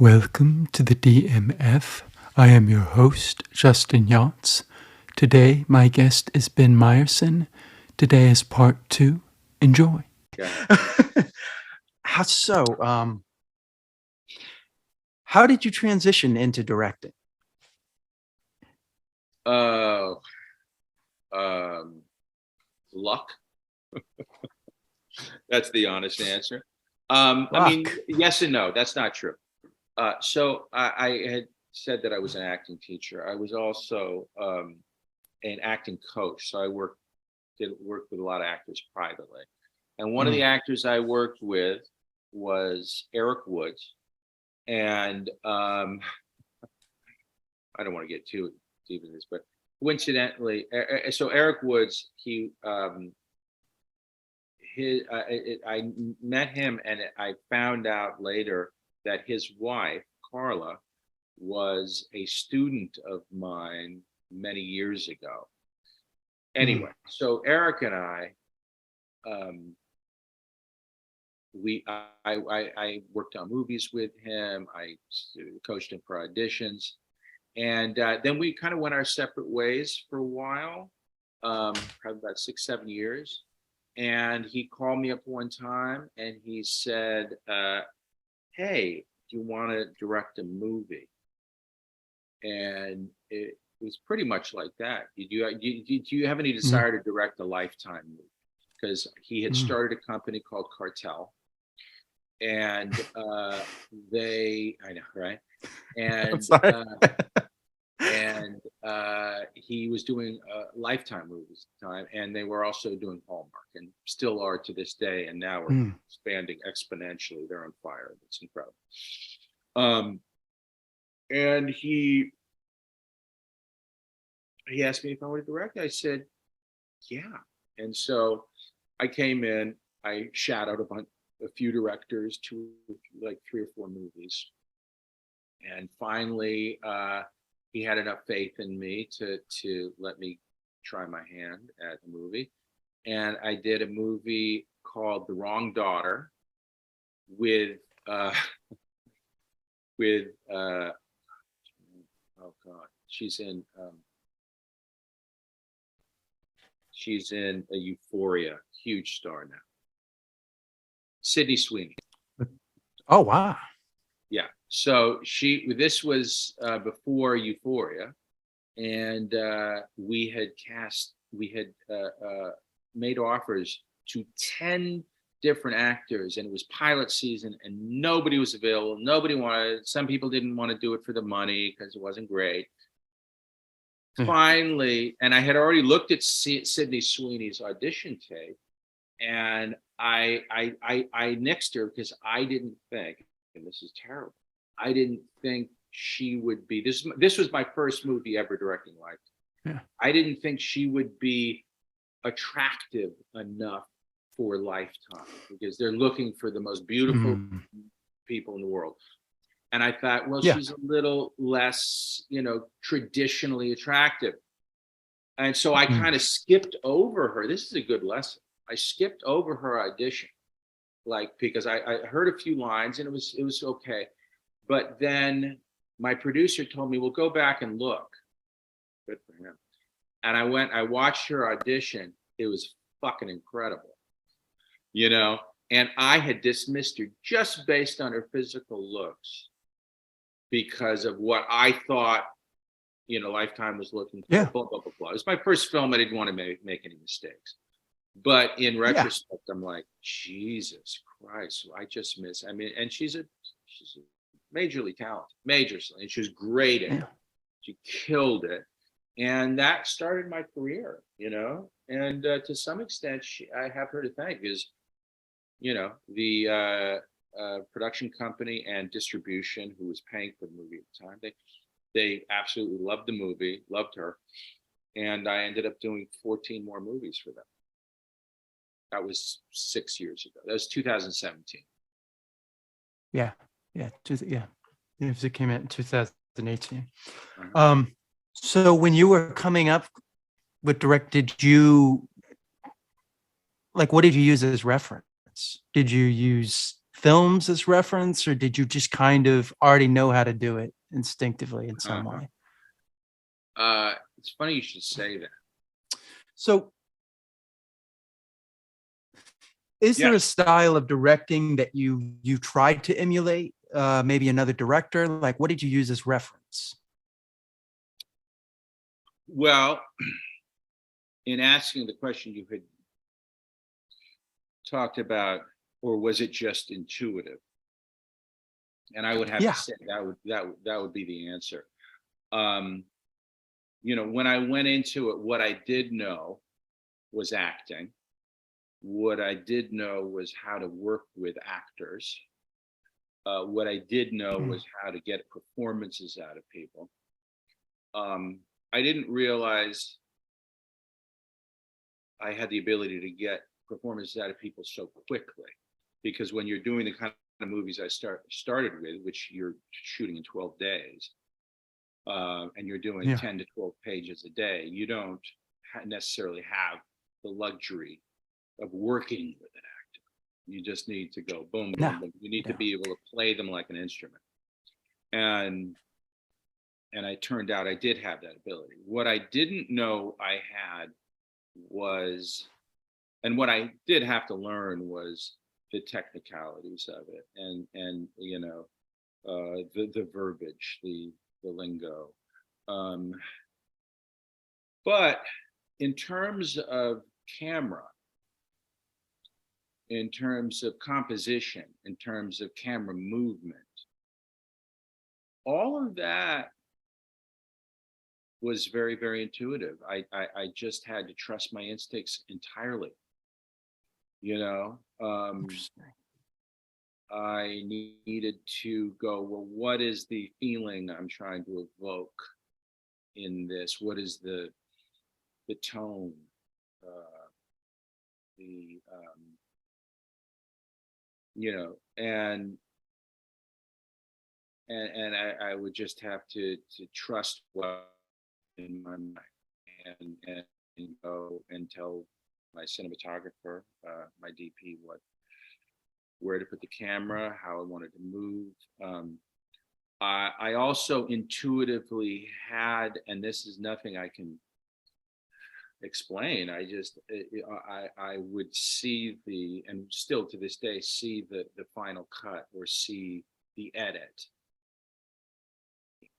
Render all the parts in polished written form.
Welcome to the DMF. I am your host, Justin Yachts. Today, my guest is Ben Meyerson. Today is part 2. Enjoy. How did you transition into directing? Luck. That's the honest answer. Luck. I mean, yes and no. That's not true. So I had said that I was an acting teacher. I was also an acting coach. So I worked with a lot of actors privately. And one of the actors I worked with was Eric Woods. And I don't want to get too deep in this, but coincidentally, so Eric Woods, I met him, and I found out later that his wife, Carla, was a student of mine many years ago. Anyway, so Eric and I worked on movies with him. I coached him for auditions. And then we kind of went our separate ways for a while, probably about 6-7 years. And he called me up one time and he said, hey, do you want to direct a movie? And it was pretty much like that. Do you have any desire to direct a Lifetime movie? Because he had started a company called Cartel. And I know, right? And he was doing Lifetime movies at the time, and they were also doing Hallmark, and still are to this day. And now we're expanding exponentially. They're on fire. It's incredible. And he asked me if I wanted to direct. I said, yeah. And so I came in. I shadowed a few directors, 3 or 4 movies, and finally he had enough faith in me to let me try my hand at a movie. And I did a movie called The Wrong Daughter with oh God, she's in a Euphoria, huge star now. Sydney Sweeney. Oh, wow. Yeah. So this was before Euphoria, and we had made offers to 10 different actors, and it was pilot season, and nobody was available. Nobody wanted. Some people didn't want to do it for the money because it wasn't great. Finally, and I had already looked at Sydney Sweeney's audition tape, and I nixed her because I didn't think, and this is terrible, I didn't think she would be, this was my first movie ever directing Lifetime. Yeah. I didn't think she would be attractive enough for Lifetime because they're looking for the most beautiful people in the world. And I thought, well, she's a little less, traditionally attractive. And so I kind of skipped over her. This is a good lesson. I skipped over her audition, because I heard a few lines and it was okay. But then my producer told me, well, go back and look. Good for him. And I watched her audition. It was fucking incredible, and I had dismissed her just based on her physical looks because of what I thought, Lifetime was looking for. Yeah. Blah, blah, blah, blah. It was my first film. I didn't want to make any mistakes. But in retrospect, I'm like, Jesus Christ, I just miss. I mean, and she's majorly talented, and she was great at it. She killed it. And that started my career, and to some extent, I have her to thank because, the production company and distribution who was paying for the movie at the time, they absolutely loved the movie, loved her. And I ended up doing 14 more movies for them. That was 6 years ago. That was 2017. Yeah. It came out in 2018. So when you were coming up with what did you use as reference? Did you use films as reference, or did you just kind of already know how to do it instinctively in some Uh-huh. way? It's funny you should say that. So, is there a Yes. style of directing that you tried to emulate? Maybe another director? Like, what did you use as reference? Well, in asking the question, you had talked about, or was it just intuitive? And I would have to Yeah. say that would be the answer. Um, when I went into it, what I did know was acting. What I did know was how to work with actors. What I did know Mm. was how to get performances out of people. I didn't realize I had the ability to get performances out of people so quickly, because when you're doing the kind of movies I started with, which you're shooting in 12 days, and you're doing Yeah. 10 to 12 pages a day, you don't necessarily have the luxury of working with an actor. You just need to go boom, No. boom, boom. You need to No. be able to play them like an instrument. And I turned out I did have that ability. What I didn't know I had was, and what I did have to learn was the technicalities of it, and the verbiage, the lingo. Um, but in terms of camera, in terms of composition, in terms of camera movement, all of that was very, very intuitive. I just had to trust my instincts entirely. You know, Interesting. I needed to go, well, what is the feeling I'm trying to evoke in this? What is the tone? Uh, the and I would just have to trust what in my mind, and go and tell my cinematographer, my DP, where to put the camera, how I wanted to move. I also intuitively had, and this is nothing I can explain. I would see and still to this day see the final cut, or see the edit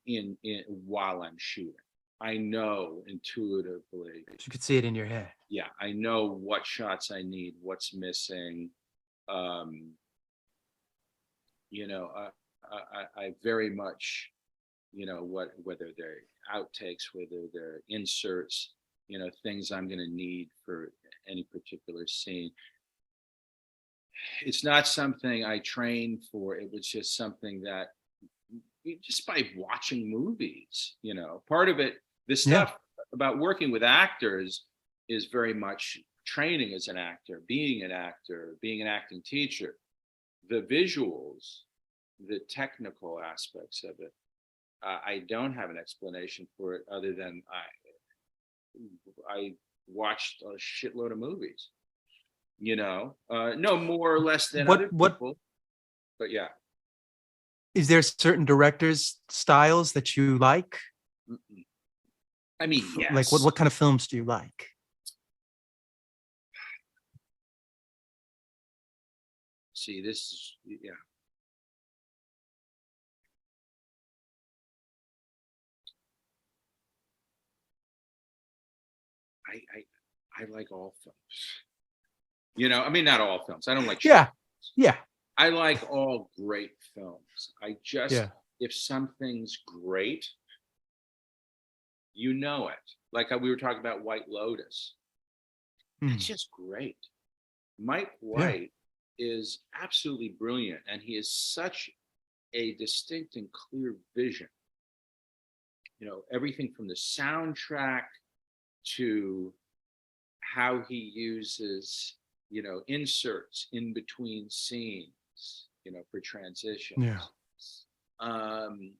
in while I'm shooting. I know intuitively. You could see it in your head. Yeah, I know what shots I need, what's missing. Um, you know, I very much, whether they're outtakes, whether they're inserts, things I'm going to need for any particular scene. It's not something I trained for. It was just something that, just by watching movies, part of it, the Yeah. stuff about working with actors is very much training as an actor, being an actor, being an acting teacher. The visuals, the technical aspects of it, I don't have an explanation for it other than I watched a shitload of movies, no more or less than other What people, but yeah. is there certain directors' styles that you like? Mm-mm. I mean, Like yes. what kind of films do you like? See, this is, yeah. I like all films. I mean, not all films. I don't like shit. Yeah. Yeah. I like all great films. Yeah. If something's great, it. Like we were talking about White Lotus. It's Mm. just great. Mike Yeah. White is absolutely brilliant, and he has such a distinct and clear vision. Everything from the soundtrack to how he uses, inserts in between scenes, for transitions. Yeah. And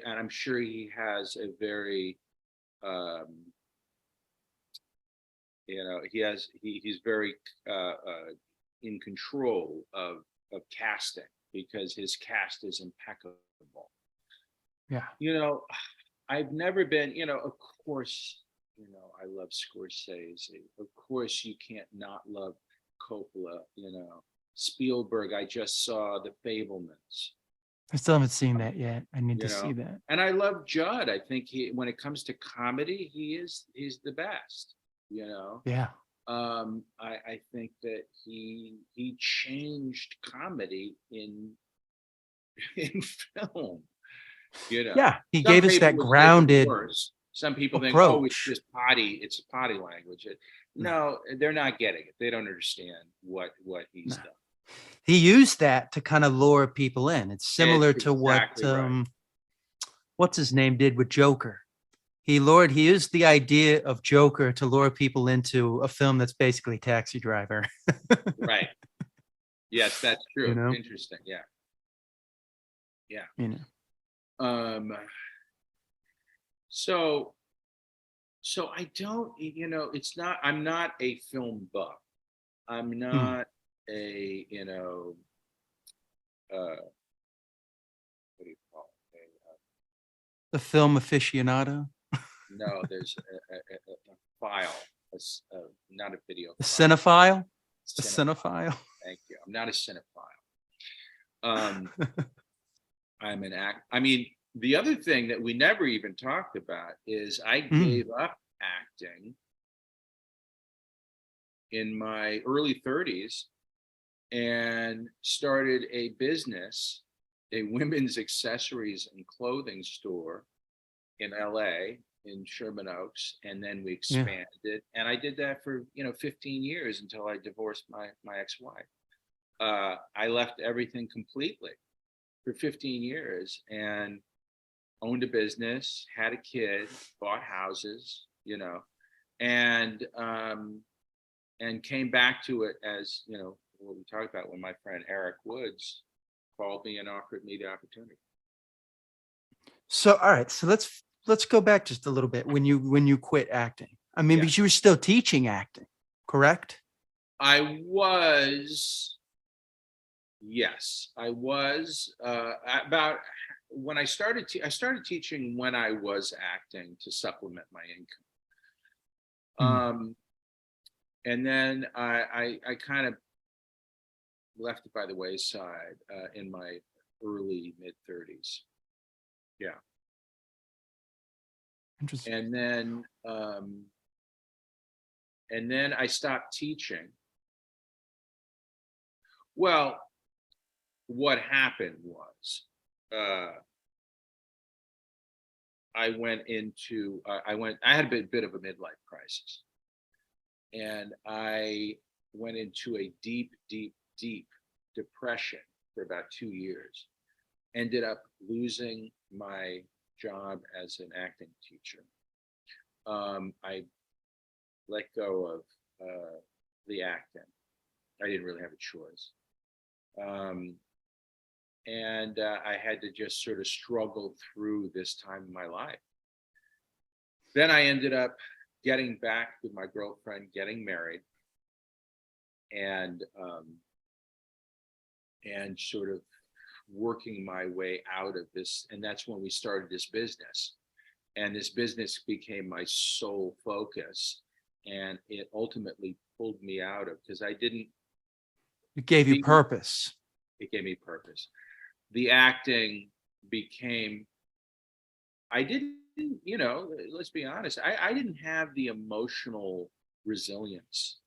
I'm sure he has a very, he's very in control of casting because his cast is impeccable. Yeah. You know, I've never been, of course, I love Scorsese. Of course, you can't not love Coppola, Spielberg. I just saw The Fablemans, I still haven't seen that yet. I need you to see know, that. and I love Judd. I think when it comes to comedy, he's the best, Yeah. I think that he changed comedy in in film. Yeah. He Some gave us people that would say it's grounded worse. Some people think, oh, it's approach. just potty. It's potty language. No, No, they're not getting it. They don't understand what no. he's done. He used that to kind of lure people in. It's It's similar to what exactly right. what's his name did with Joker. He used the idea of Joker to lure people into a film that's basically Taxi Driver. Right. Yes, that's You true. know, Interesting. Yeah. Yeah. you know. Um, so I don't, it's not, I'm not a film buff. I'm Hmm. not a, what do you call it? The film aficionado, No, there's a file, not a video the file, cinephile, the cinephile. cinephile. Thank you. I'm not a cinephile. Um, I'm an act. I mean, the other thing that we never even talked about is I Mm. gave up acting in my early 30s and started a business, a women's accessories and clothing store in LA in Sherman Oaks, and then we Yeah. expanded. And I did that for 15 years until I divorced my ex-wife. I left everything completely for 15 years and owned a business, had a kid, bought houses, and came back to it as what we talked about when my friend Eric Woods called me and offered me the opportunity. So, all right. So let's go back just a little bit when you quit acting. I mean, Yeah, because you were still teaching acting, correct? I was. Yes, I was about when I started. I started teaching when I was acting to supplement my income. Mm. And then I kind of left it by the wayside in my early mid 30s. Yeah, Interesting. and then I stopped teaching. Well, what happened was uh, I went into I had a bit of a midlife crisis, and I went into a deep, deep, deep depression for about 2 years. Ended up losing my job as an acting teacher. I let go of the acting. I didn't really have a choice. Um, and I had to just sort of struggle through this time in my life. Then I ended up getting back with my girlfriend, getting married, and sort of working my way out of this. And that's when we started this business. And this business became my sole focus. And it ultimately pulled me out of because I didn't It gave you the purpose. it gave me purpose. The acting became I didn't, let's be honest, I didn't have the emotional resilience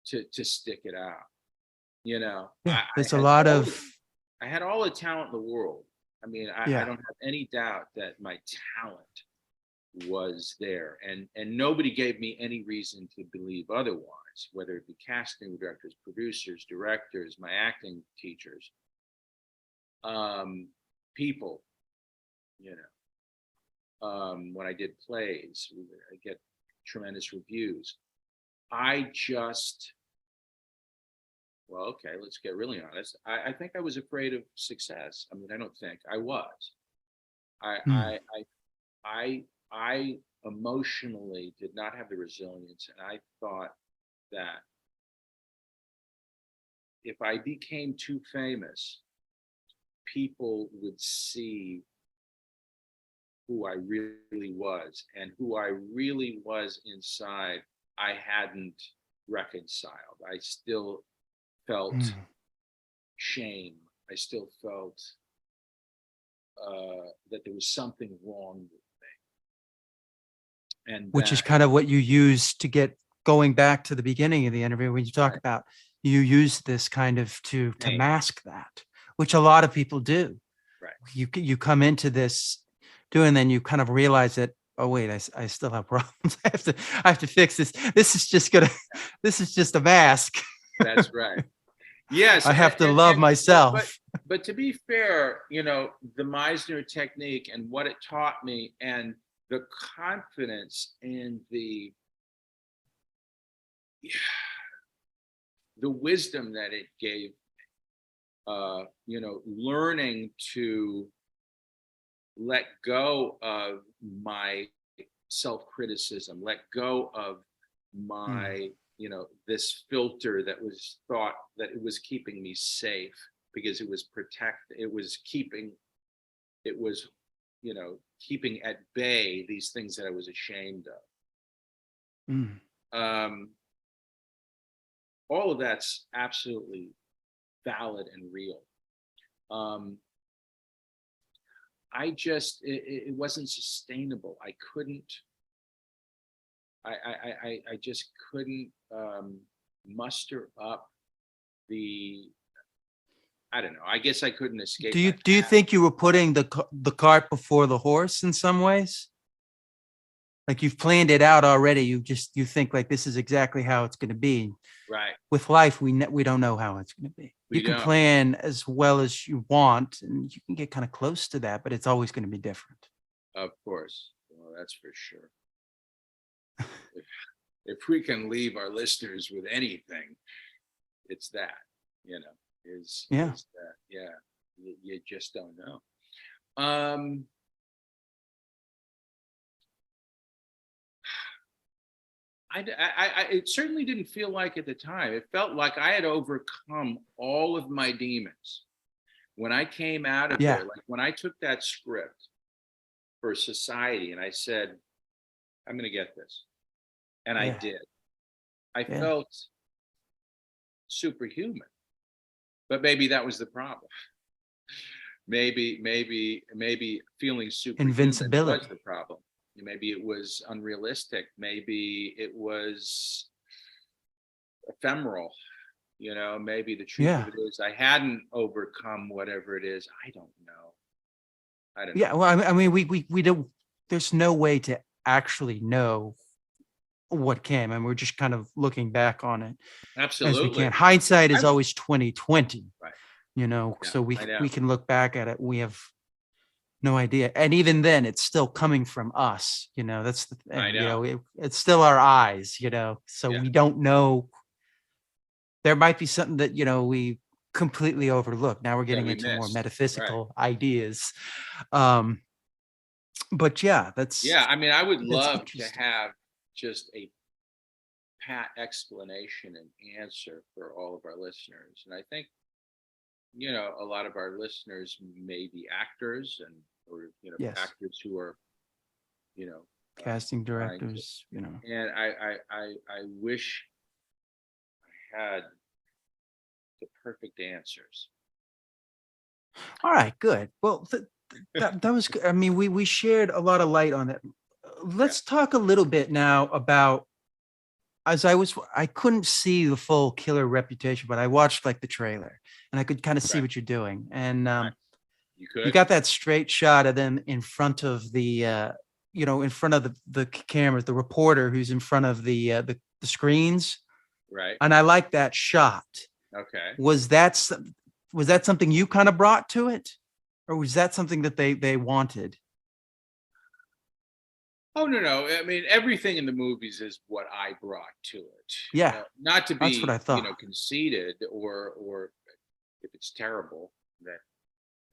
to stick it out. Yeah. I There's a had lot all of the I had all the talent in the world. I mean, I yeah. don't have any doubt that my talent was there, and nobody gave me any reason to believe otherwise, whether it be casting directors, producers, directors, my acting teachers, people, you when I did plays, I get tremendous reviews. I just, well, okay, let's get really honest. I think I was afraid of success. I mean, I don't think I was. I, Mm. I, I emotionally did not have the resilience, and I thought that if I became too famous, people would see who I really was, and who I really was inside, I hadn't reconciled. I still felt shame. I still felt that there was something wrong with me. And Which is that, kind of what you use to get going back to the beginning of the interview when you talk right, about you use this kind of to pain, mask that, which a lot of people do. right, You come into this doing, then you kind of realize that, oh wait, I still have problems. I have to fix this. This is just gonna this is just a mask. that's right. Yes, I have to love myself. but to be fair, you know, the Meisner technique and what it taught me, and the confidence and the wisdom that it gave, you know, learning to let go of my self-criticism, let go of my, you know, this filter that was thought that it was keeping me safe, because it was it was, you know, keeping at bay these things that I was ashamed of. All of that's absolutely valid and real. It wasn't sustainable. I couldn't, I just couldn't muster up I don't know. I guess I couldn't escape. Do you think you were putting the cart before the horse in some ways? Like you've planned it out already. You think like this is exactly how it's going to be. Right. With life, we don't know how it's going to be. You can plan as well as you want, and you can get kind of close to that, but it's always going to be different. Of course. Well, that's for sure. if we can leave our listeners with anything, it's that, you know, is that, yeah, you just don't know. It certainly didn't feel like at the time. It felt like I had overcome all of my demons. When I came out of there, like when I took that script for Society and I said, I'm going to get this. And I did. I felt superhuman. But maybe that was the problem. Maybe feeling superhuman Invincibility was the problem. Maybe it was unrealistic. Maybe it was ephemeral. You know, maybe the truth of it is I hadn't overcome whatever it is. I don't know. Yeah, well, I mean, we don't. There's no way to actually know what came, and we're just kind of looking back on it Absolutely. as we can. Hindsight is always 20/20. Right. You know, so we can look back at it. We have no idea, and even then, it's still coming from us. You know, that's the thing. I know. You know, it's still our eyes. You know, so we don't know. There might be something that, you know, we completely overlook. Now we're getting into more metaphysical ideas. But yeah, that's I mean, I would love to have just a pat explanation and answer for all of our listeners. And I think, you know, a lot of our listeners may be actors or you know, actors who are, you know, casting directors, you know. And I wish I had the perfect answers. All right, good. Well, that was good. I mean, we shared a lot of light on it. Let's talk a little bit now about, I couldn't see the full Killer Reputation, but I watched like the trailer and I could kind of see what you're doing. And you got that straight shot of them in front of the you know, in front of the cameras, the reporter who's in front of the screens. Right. And I like that shot. Okay. Was that something you kind of brought to it, or was that something that they wanted? Oh, no. I mean, everything in the movies is what I brought to it. Yeah. Not to be, that's what I thought. You know, conceited or if it's terrible, that,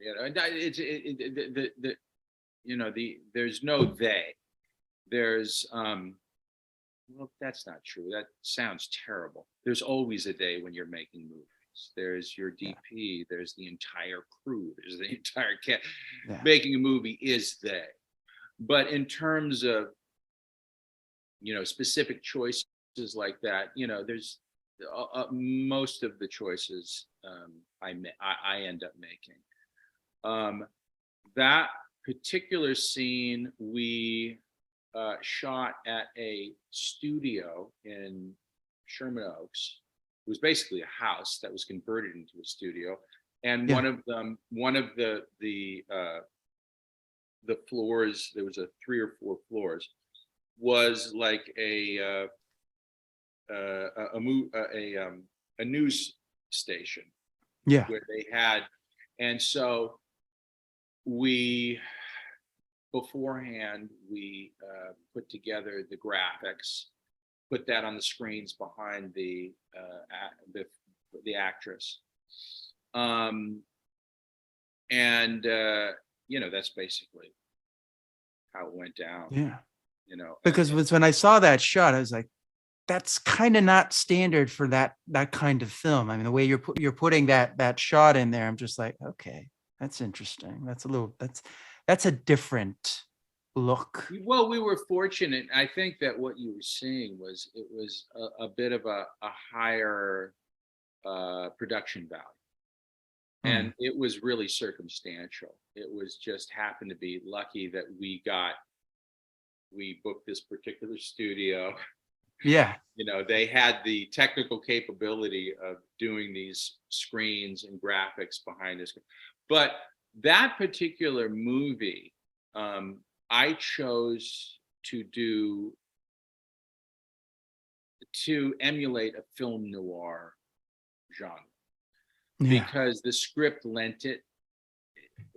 you know, it's you know, there's no they. There's well, that's not true. That sounds terrible. There's always a day when you're making movies. there's your DP, there's the entire crew, there's the entire cast. Yeah. Making a movie is they. But in terms of, specific choices like that, there's most of the choices I end up making. That particular scene we shot at a studio in Sherman Oaks. It was basically a house that was converted into a studio, and Yeah. one of the floors, there was 3 or 4 floors, was like a news station. Yeah. Where they had, and so beforehand we put together the graphics, put that on the screens behind the actress, and that's basically how it went down. Yeah. Because when I saw that shot, I was like, that's kind of not standard for that kind of film. I mean, the way you're putting that shot in there, I'm just like, okay, that's interesting. That's a different look. Well, we were fortunate. I think that what you were seeing was a bit of a higher production value. And it was really circumstantial. It was just happened to be lucky that we booked this particular studio. Yeah. They had the technical capability of doing these screens and graphics behind this. But that particular movie, I chose to emulate a film noir genre. Yeah. Because the script lent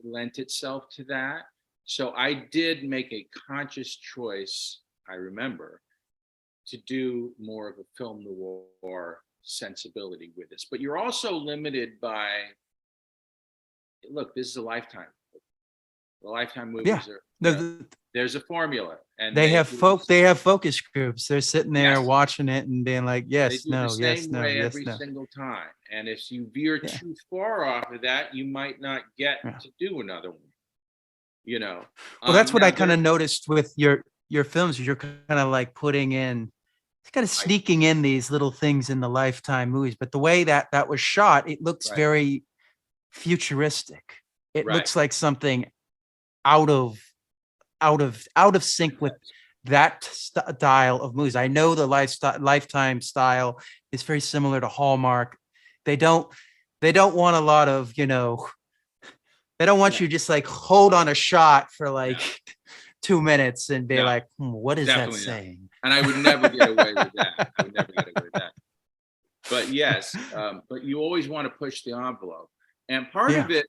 itself to that. So I did make a conscious choice, I remember, to do more of a film noir sensibility with this. But you're also limited by, look, this is a Lifetime. The Lifetime movies are, there's a formula, and they have focus groups. They're sitting there watching it and being like, yes, they do no, the yes, same no, way yes, every no. single time. And if you veer too far off of that, you might not get to do another one. Well, that's what I kind of noticed with your films. You're kind of like putting in, kind of sneaking in these little things in the Lifetime movies. But the way that was shot, it looks very futuristic. It looks like something out of sync with that style of movies. I know the Lifetime style is very similar to Hallmark. They don't want a lot of, they don't want you just like hold on a shot for like 2 minutes and be like, what is that saying? And I would never get away with that. But yes, but you always want to push the envelope. And part of it,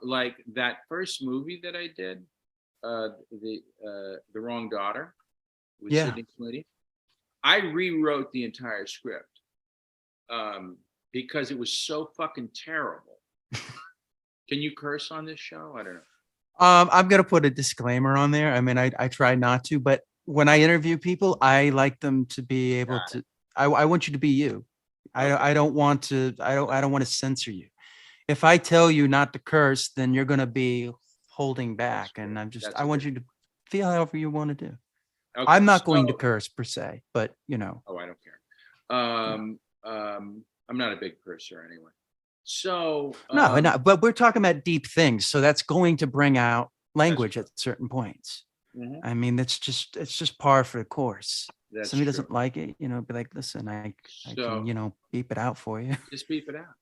like that first movie that I did, the Wrong Daughter with Sydney Sweeney, I rewrote the entire script because it was so fucking terrible. Can you curse on this show? I don't know. I'm gonna put a disclaimer on there. I mean, I try not to, but when I interview people, I like them to be able to. I want you to be you. I don't want to. I don't want to censor you. If I tell you not to curse, then you're gonna be holding back, and I want you to feel however you want to do. Okay, I'm not going to curse per se, but Oh, I don't care. I'm not a big cursor anyway. So no, but we're talking about deep things, so that's going to bring out language at certain points. I mean, it's just par for the course. Somebody doesn't like it, be like, listen, I can, beep it out for you. Just beep it out.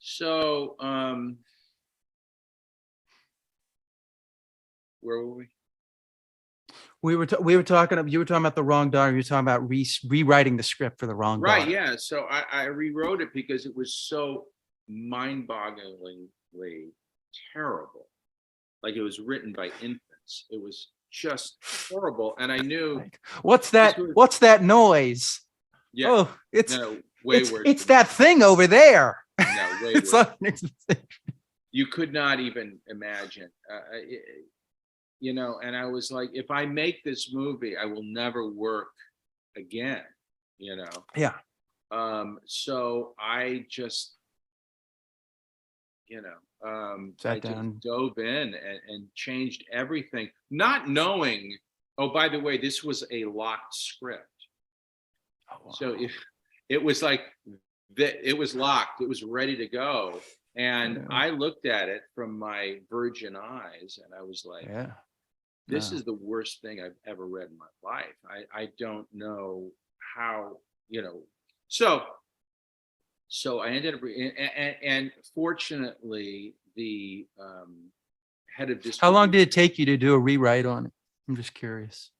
So, where were we? You were talking about The Wrong Daughter. You were talking about rewriting the script for The Wrong Daughter. Right. Yeah. So I rewrote it because it was so mind-bogglingly terrible. Like it was written by infants. It was just horrible. And I knew what's that noise? Yeah. Oh, it's that thing over there. No, way worse. You could not even imagine. And I was like, if I make this movie, I will never work again. Yeah. So I just, I Sat just down. dove in and changed everything, not knowing. Oh, by the way, this was a locked script. Oh, So wow. if it was like that, it was locked, it was ready to go. And Yeah. I looked at it from my virgin eyes and I was like, Yeah. this No. is the worst thing I've ever read in my life. I don't know how, so I ended up and fortunately the head of How long distribution. did it take you to do a rewrite on it? I'm just curious.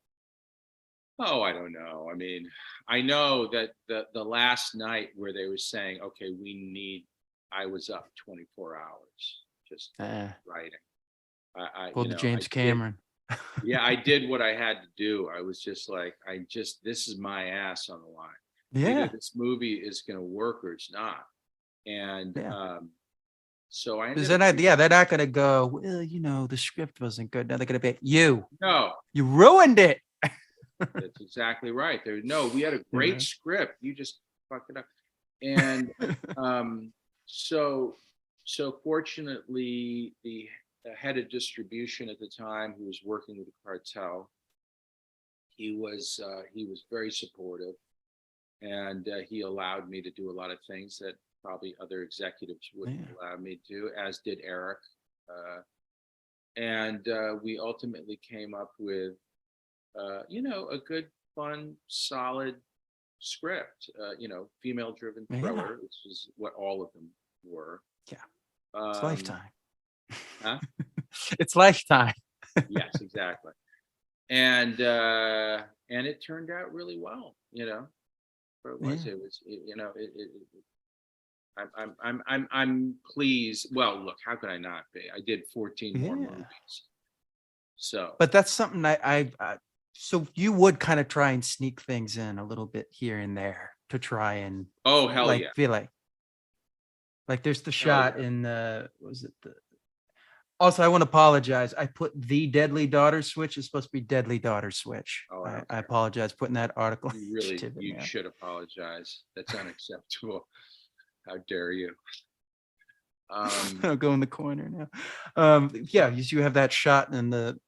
Oh, I don't know. I mean, I know that the last night where they were saying, okay, I was up 24 hours just writing. Pulled the I James did, Cameron. yeah, I did what I had to do. I was just like, this is my ass on the line. Either Yeah. this movie is going to work or it's not. And Yeah. so I Because ended up, they're not going to go, well, the script wasn't good. Now they're going to be, you no, ruined it. that's exactly right. No, we had a great Yeah. script. You just fucked it up. And um, so, fortunately, the head of distribution at the time, who was working with the cartel, he was very supportive, and he allowed me to do a lot of things that probably other executives wouldn't Yeah. allow me to do, as did Eric. And we ultimately came up with, a good, fun, solid script, female-driven Yeah. thriller, which is what all of them were. Yeah. It's Um, Lifetime. huh? It's Lifetime. Yes, exactly. And it turned out really well, It was, Yeah. I'm pleased. Well, look, how could I not be? I did 14 more Yeah. movies. So, But that's something so you would kind of try and sneak things in a little bit here and there to try and oh, hell yeah. feel like there's the Hell shot yeah. in was it also, I want to apologize. I put the Deadly Daughter Switch. It's supposed to be Deadly Daughter Switch. Oh, I don't I care. apologize putting that article. You should apologize. That's unacceptable. How dare you? I'll go in the corner now. Yeah, you have that shot in the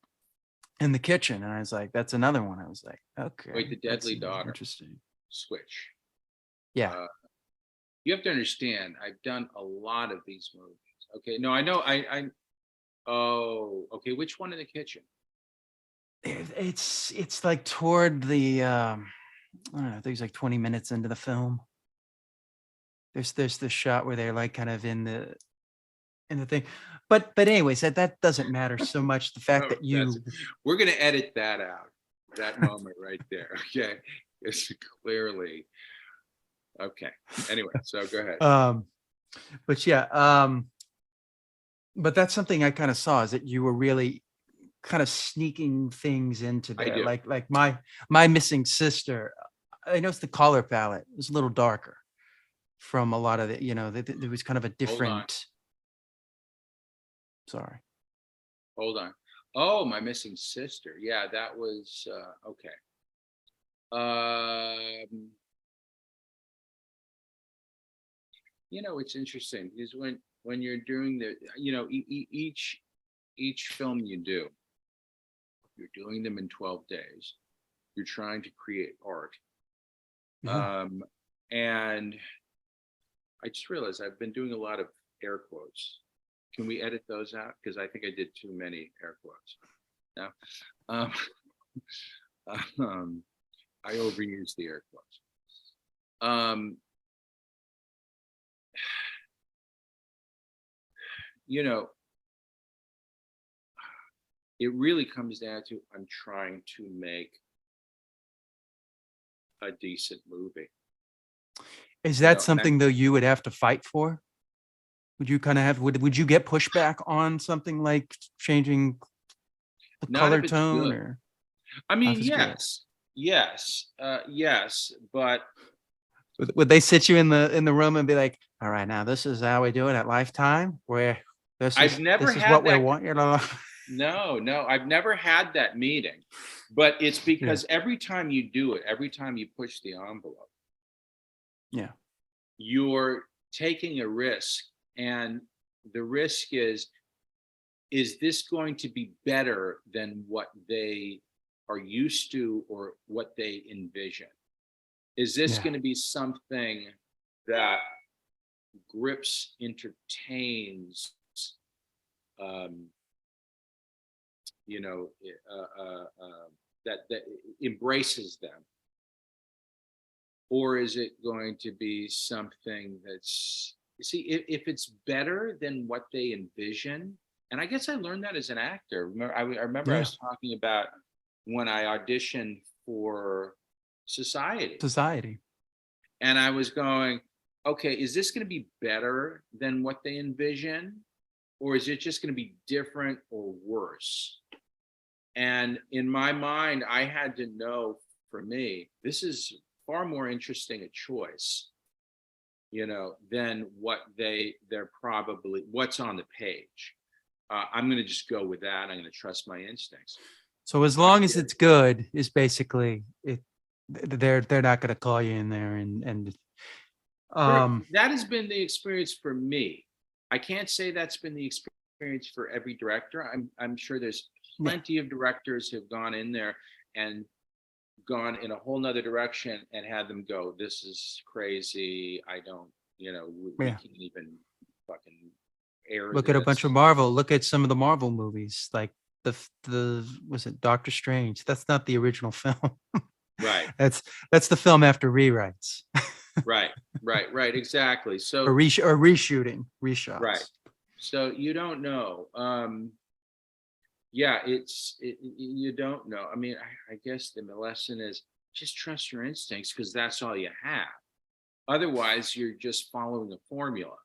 kitchen, and I was like, that's another one. I was like, okay, Wait, the that's Deadly Daughter interesting. Switch. Yeah. You have to understand, I've done a lot of these movies. Okay, no, I know. Oh, okay. Which one in the kitchen? It's like toward the I don't know, I think it's like 20 minutes into the film. There's the shot where they're like kind of in the thing. But anyways, that doesn't matter so much. The fact Oh, that you we're gonna edit that out. That moment right there. Okay, it's clearly okay. Anyway, so go ahead. but yeah, but that's something I kind of saw is that you were really kind of sneaking things into I there. do. Like my missing sister. I noticed the color palette was a little darker from a lot of there was kind of a Hold on. different. Sorry. Hold on. Oh, my missing sister. Yeah, that was okay. It's interesting because when you're doing each film you do, you're doing them in 12 days. You're trying to create art. Yeah. And I just realized I've been doing a lot of air quotes. Can we edit those out? Because I think I did too many air quotes. No. I overused the air quotes. It really comes down to I'm trying to make a decent movie. Is that something though you would have to fight for? Would you kind of have would you get pushback on something like changing the Not if color it's tone good. or I mean, if it's good? yes, but Would they sit you in the room and be like, all right, now this is how we do it at Lifetime, where I've never this is had what we that. want you to No, I've never had that meeting, but it's Yeah. because every time you do it, every time you push the envelope, Yeah. You're taking a risk, and the risk is this going to be better than what they are used to or what they envision? Is this Yeah. going to be something that grips, entertains, um, you know, that embraces them? Or is it going to be something that's, see, if it's better than what they envision, and I guess I learned that as an actor. I remember I Yeah. was talking about when I auditioned for Society, Society. and I was going, okay, is this going to be better than what they envision? Or is it just going to be different or worse? And in my mind, I had to know, for me, this is far more interesting a choice, than what they're probably what's on the page. I'm going to just go with that. I'm going to trust my instincts. So as long as it's good, is basically it. They're not going to call you in there and That has been the experience for me. I can't say that's been the experience for every director. I'm sure there's plenty of directors who've gone in there and gone in a whole nother direction and had them go, this is crazy. I don't, we can't even fucking air look at a bunch of this. Marvel. Look at some of the Marvel movies, like the was it Doctor Strange? That's not the original film. Right. That's the film after rewrites. Right. Exactly. So or reshooting, reshots. Right. So you don't know. Yeah, you don't know. I mean, I guess the lesson is just trust your instincts, because that's all you have. Otherwise, you're just following a formula.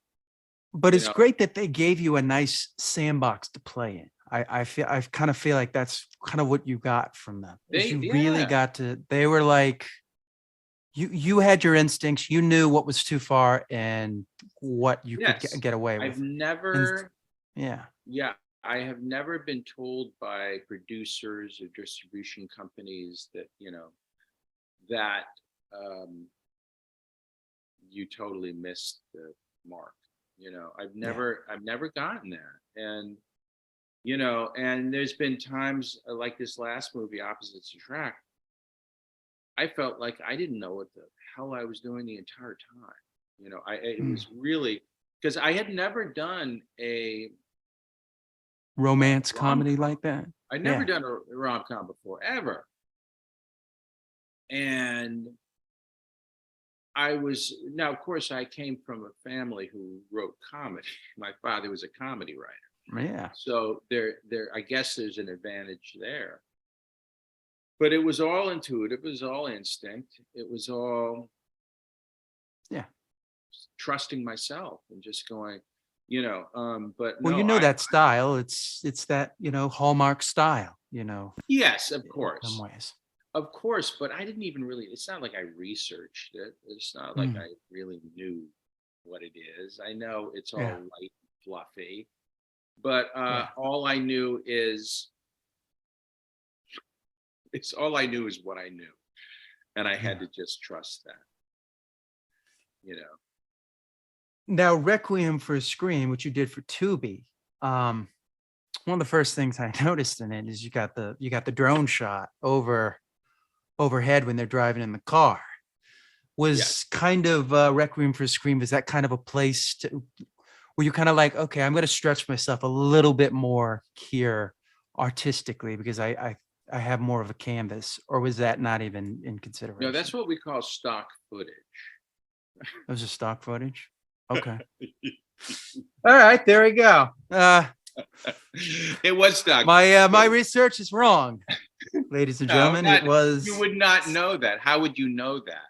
But it's great that they gave you a nice sandbox to play in. I kind of feel like that's kind of what you got from them. Really got to. They were like, you had your instincts. You knew what was too far and what you could get away with. I've never. Yeah. I have never been told by producers or distribution companies that, that you totally missed the mark. I've never gotten there. And, and there's been times like this last movie, Opposites Attract, I felt like I didn't know what the hell I was doing the entire time. It was really, because I had never done a romance comedy like that. I'd never done a rom-com before, ever. And now, of course, I came from a family who wrote comedy. My father was a comedy writer. Yeah. So I guess there's an advantage there. But it was all intuitive. It was all instinct. It was all trusting myself and just going, but well, that style. It's that, Hallmark style, Yes, of course. In some ways. Of course, but I didn't even really, it's not like I researched it. It's not like I really knew what it is. I know it's all light and fluffy, but all I knew is what I knew. And I had to just trust that, Now, Requiem for a Scream, which you did for Tubi, one of the first things I noticed in it is you got the drone shot overhead when they're driving in the car. Was kind of Requiem for a Scream, was that kind of a place where you're kind of like, okay, I'm going to stretch myself a little bit more here artistically because I have more of a canvas, or was that not even in consideration? No, that's what we call stock footage. It was a stock footage. Okay. All right, there we go. It was stock. My research is wrong, ladies and gentlemen. It was. You would not know that. How would you know that?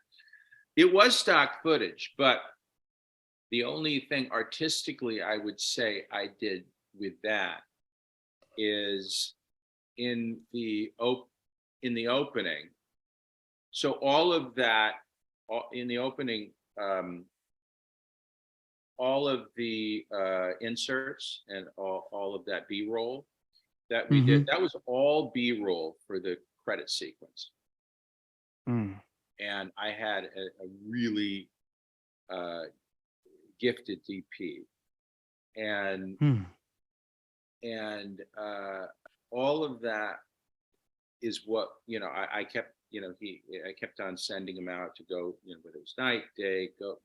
It was stock footage, but the only thing artistically I would say I did with that is in the opening. So all of that in the opening. All of the inserts and all of that B-roll that we did, that was all B-roll for the credit sequence. And I had a really gifted DP, and Hmm. all of that is what, I kept, I kept on sending him out to go, whether it was night, day, go,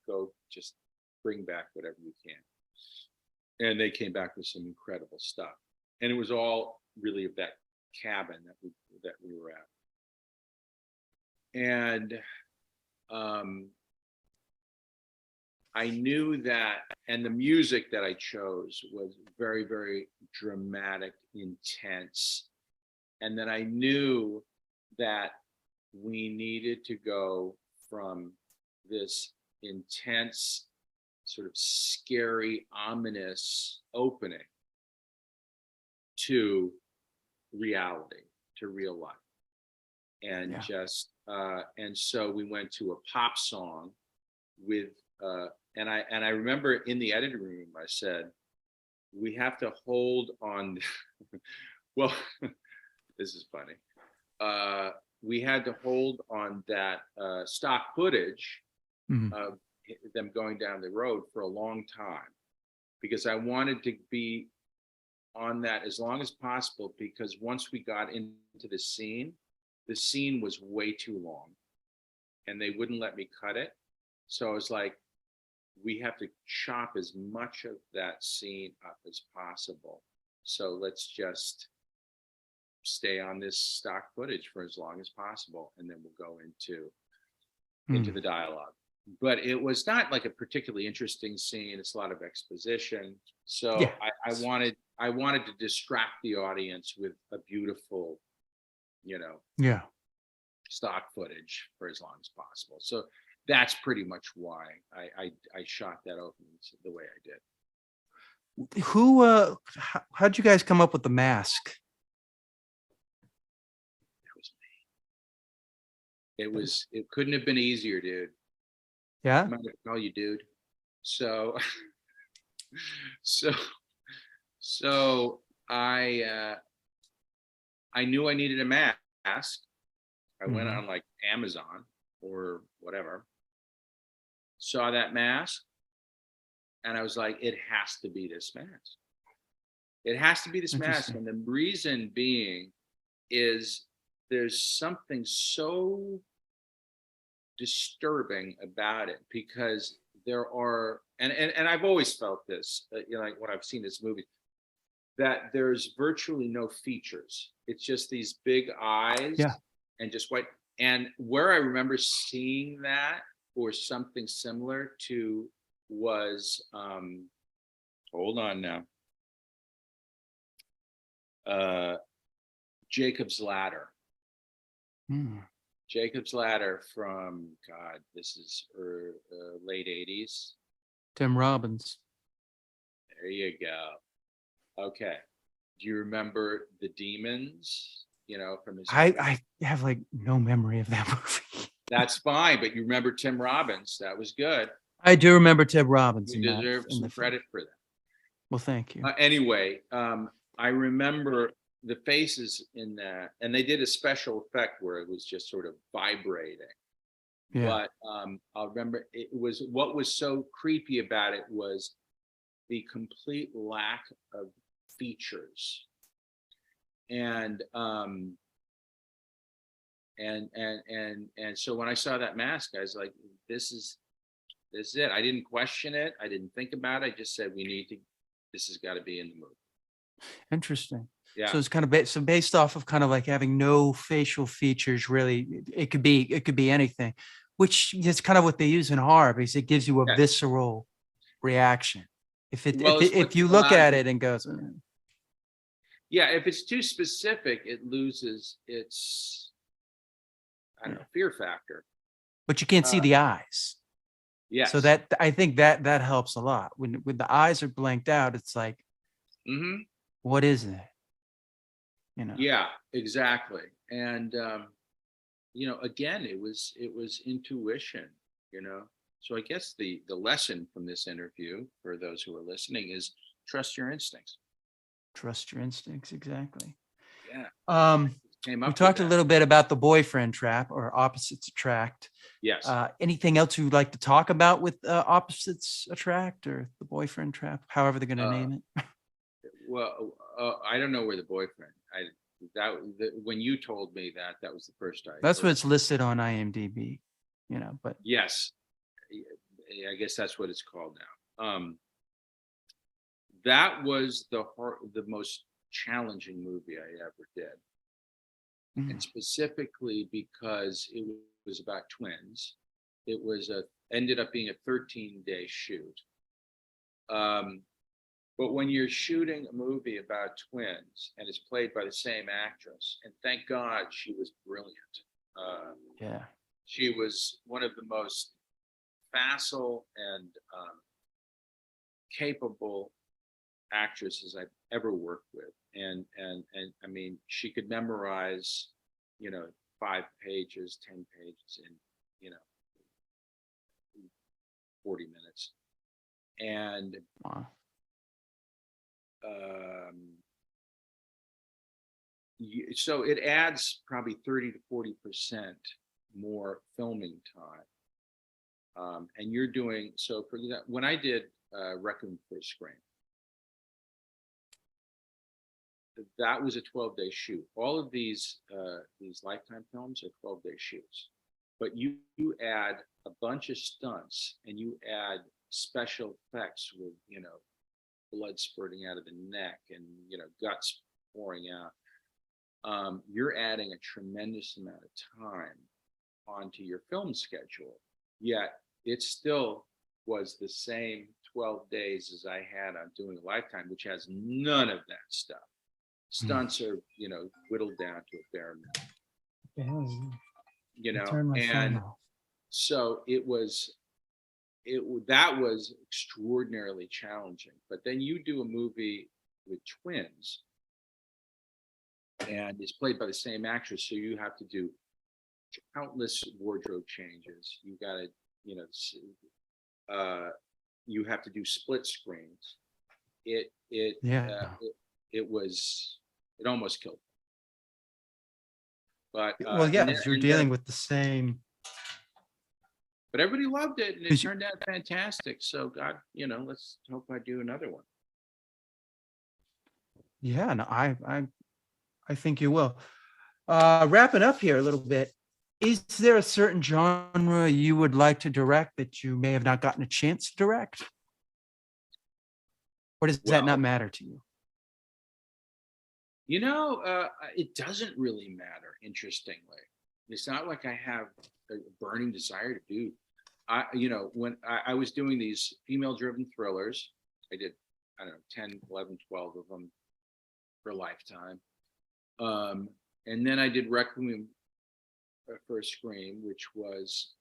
just bring back whatever you can. And they came back with some incredible stuff, and it was all really of that cabin that we were at. And I knew that, and the music that I chose was very, very dramatic, intense, and that I knew that we needed to go from this intense, sort of scary, ominous opening to reality, to real life. And and so we went to a pop song with, and I remember in the editing room, I said, we have to hold on. Well, this is funny. We had to hold on that stock footage of them going down the road for a long time, because I wanted to be on that as long as possible, because once we got into the scene was way too long and they wouldn't let me cut it. So I was like, we have to chop as much of that scene up as possible. So let's just stay on this stock footage for as long as possible, and then we'll go into the dialogue. But it was not like a particularly interesting scene. It's a lot of exposition. So Yeah. I wanted to distract the audience with a beautiful, stock footage for as long as possible. So that's pretty much why I shot that opening the way I did. How'd you guys come up with the mask? That was me. It couldn't have been easier, dude. Yeah. I'm not gonna call you dude. So I knew I needed a mask. I went on like Amazon or whatever, saw that mask, and I was like, it has to be this mask. It has to be this mask. And the reason being is there's something so disturbing about it, because there are, and I've always felt this, like when I've seen this movie, that there's virtually no features. It's just these big eyes and just white. And where I remember seeing that or something similar to was, hold on now, Jacob's Ladder. Jacob's Ladder from, God, this is late 80s. Tim Robbins. There you go. Okay. Do you remember the demons, from his... I have like no memory of that movie. That's fine, but you remember Tim Robbins. That was good. I do remember Tim Robbins. You deserve some credit for that. Well, thank you. Anyway, I remember the faces in that, and they did a special effect where it was just sort of vibrating. But I'll remember, it was, what was so creepy about it was the complete lack of features. And so when I saw that mask, I was like, this is it. I didn't question it. I didn't think about it. I just said, this has got to be in the movie. Interesting. Yeah. So it's kind of based off of kind of like having no facial features. Really, it could be anything, which is kind of what they use in horror, because it gives you a visceral reaction. If you look at it and goes, yeah, if it's too specific, it loses its, I don't know, fear factor. But you can't see the eyes. Yes. So that, I think that helps a lot. When the eyes are blanked out, it's like, what is it? Yeah, exactly. And again, it was intuition. So I guess the lesson from this interview for those who are listening is trust your instincts. Trust your instincts. Exactly. Yeah. came We up with talked a that. little bit about the boyfriend trap or opposites attract. Yes. Anything else you'd like to talk about with opposites attract or the boyfriend trap, however they're going to name it? Well, I don't know where the boyfriend. When you told me that, that was the first I. That's what heard. it's listed on IMDb, you know, but Yes, I guess that's what it's called now. That was the most challenging movie I ever did, and specifically because it was about twins. It was ended up being a 13-day shoot. But when you're shooting a movie about twins and it's played by the same actress, and thank God she was brilliant. yeah. She was one of the most facile and capable actresses I've ever worked with. And I mean, she could memorize, 5 pages, 10 pages in, 40 minutes. And Wow. So it adds probably 30 to 40% more filming time. And you're doing, so for that, when I did Requiem for a Scream, that was a 12-day shoot. All of these Lifetime films are 12-day shoots, but you add a bunch of stunts and you add special effects with, blood spurting out of the neck and, guts pouring out. You're adding a tremendous amount of time onto your film schedule, yet it still was the same 12 days as I had on doing Lifetime, which has none of that stuff. Stunts are, whittled down to a bare minimum, and so that was extraordinarily challenging. But then you do a movie with twins and it's played by the same actress, so you have to do countless wardrobe changes. You got to, you have to do split screens. It almost killed me. But well, yeah, you're dealing with the same. But everybody loved it, and it turned out fantastic. So God, let's hope I do another one. Yeah, no, I think you will. Wrapping up here a little bit, is there a certain genre you would like to direct that you may have not gotten a chance to direct? Or does that not matter to you? It doesn't really matter, interestingly. It's not like I have a burning desire to do. When I was doing these female-driven thrillers, I did, 10, 11, 12 of them for Lifetime. And then I did Requiem for a Scream, which was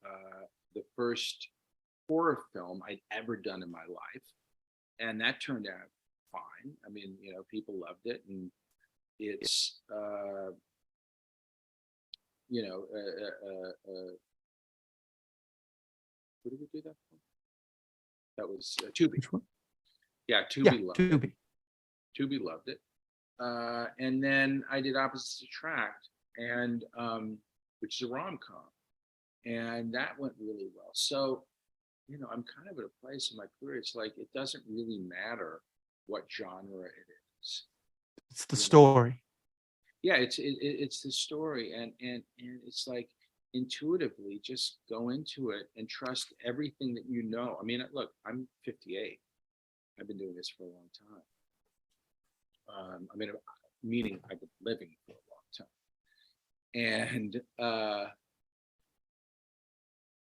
the first horror film I'd ever done in my life. And that turned out fine. I mean, people loved it. And it's, what did we do that for? That was Tubi. Which one? Yeah, Tubi loved Tubi. it. Tubi loved it. And then I did Opposites Attract, and which is a rom-com, and that went really well. So, I'm kind of at a place in my career. It's like it doesn't really matter what genre it is. It's the story. Yeah, it's the story, and it's like intuitively just go into it and trust everything that you know. I mean, look, I'm 58. I've been doing this for a long time. Meaning I've been living for a long time, and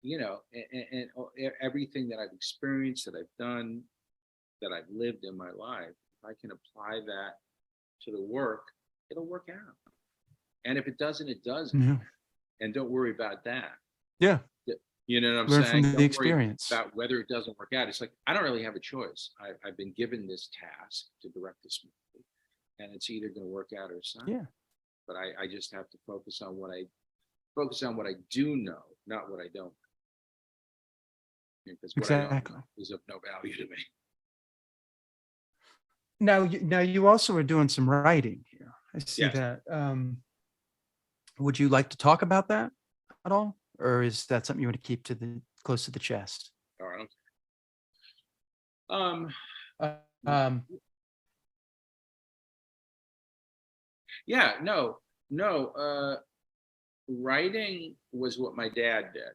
and everything that I've experienced, that I've done, that I've lived in my life, if I can apply that to the work, it'll work out. And if it doesn't, it doesn't. Yeah. And don't worry about that. Yeah. You know what I'm Learn saying? from the Don't experience. worry about whether it doesn't work out. It's like, I don't really have a choice. I've been given this task to direct this movie, and it's either going to work out or it's not. Yeah. But I just have to focus on what I do know, not what I don't know. Because what I don't know is of no value to me. Now you also are doing some writing here. I see Yes. that. Would you like to talk about that at all? Or is that something you want to keep close to the chest? All right. Um, Uh, Um, yeah, no. Writing was what my dad did.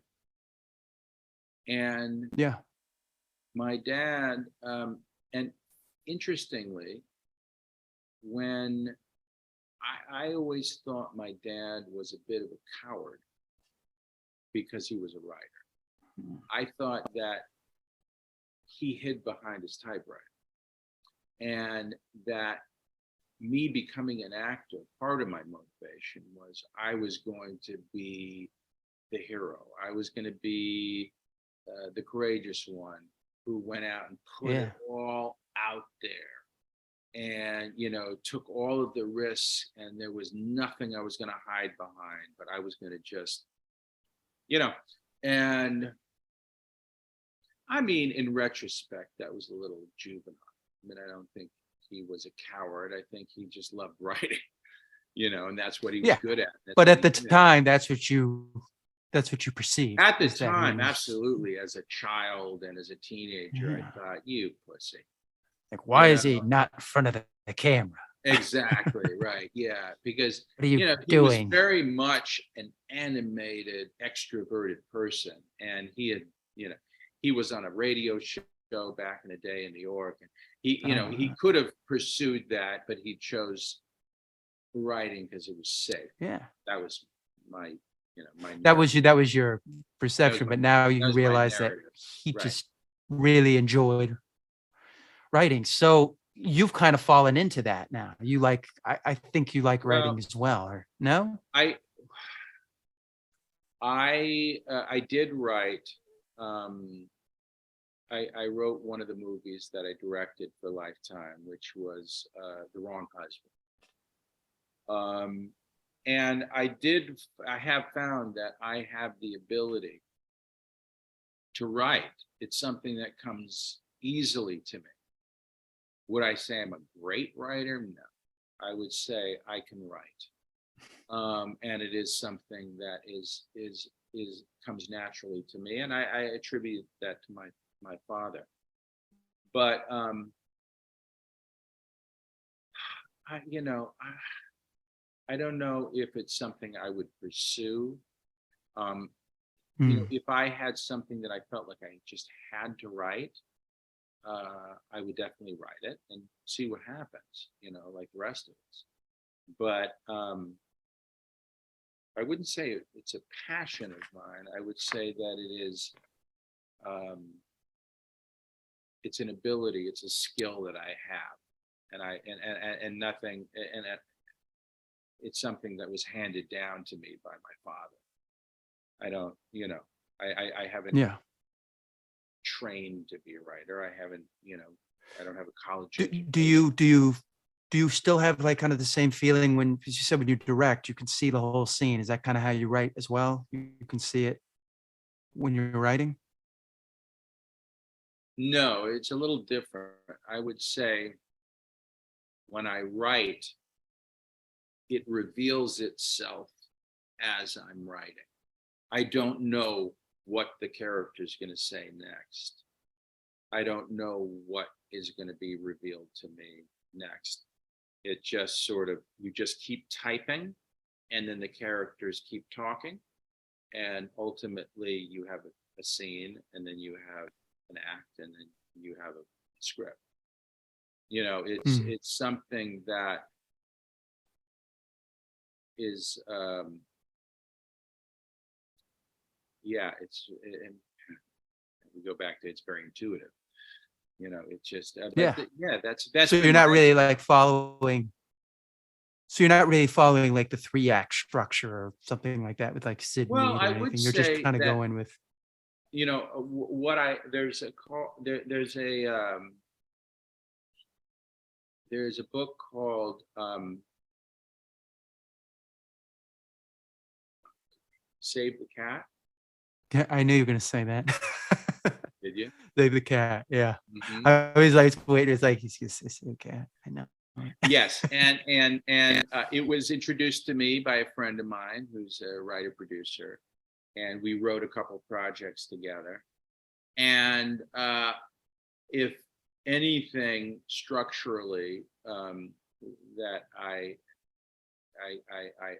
And yeah. my dad, and interestingly, when I always thought my dad was a bit of a coward because he was a writer. I thought that he hid behind his typewriter, and that me becoming an actor, part of my motivation was I was going to be the hero. I was going to be the courageous one who went out and put Yeah. it all out there, and took all of the risks, and there was nothing I was going to hide behind, but I was going to just and I mean, in retrospect, that was a little juvenile. I mean, I don't think he was a coward. I think he just loved writing, and that's what he was Yeah. good at. But at the time, that's what you perceived. At the is that he time, was- absolutely. As a child and as a teenager, Yeah. I thought, you pussy. Like, why is You he know? not in front of the camera? Exactly, right. Yeah, because What are you he was doing? very much an animated, extroverted person, and he was on a radio show back in the day in New York, and he could have pursued that, but he chose writing because it was safe. Yeah. That was my That was your perception, my- but now that you was my realize that narrative. he Right. just really enjoyed writing. So you've kind of fallen into that now. You like, I think you like writing Well, as well, or no? I did write. I wrote one of the movies that I directed for Lifetime, which was The Wrong Husband. And I have found that I have the ability to write. It's something that comes easily to me. Would I say I'm a great writer? No. I would say I can write. And it is something that comes naturally to me, and I attribute that to my father. But I don't know if it's something I would pursue. If I had something that I felt like I just had to write, I would definitely write it and see what happens, like the rest of us. But I wouldn't say it's a passion of mine. I would say that it is, it's an ability, it's a skill that I have, and nothing, and it's something that was handed down to me by my father. I don't, I haven't trained to be a writer. I haven't, I don't have a college education. Do you still have like kind of the same feeling when, as you said, when you direct, you can see the whole scene? Is that kind of how you write as well? You can see it when you're writing? No, it's a little different. I would say when I write, it reveals itself as I'm writing. I don't know what the character is going to say next. I don't know what is going to be revealed to me next. It just sort of, you just keep typing, and then the characters keep talking, and ultimately you have a scene, and then you have an act, and then you have a script. It's something that is and we go back to, it's very intuitive. It's just that's so you're not really like following. So you're not really following like the 3-act structure or something like that with like Sid Well, Mead or I anything. would You're just say kind of that, going with. There's a book called Save the Cat. Yeah, I knew you were going to say that. Did you? Save the cat. Yeah. Mhm. I always like wait. It's like he's going to say Save the Cat. I know. Yes, and it was introduced to me by a friend of mine who's a writer producer, and we wrote a couple projects together. And if anything structurally that I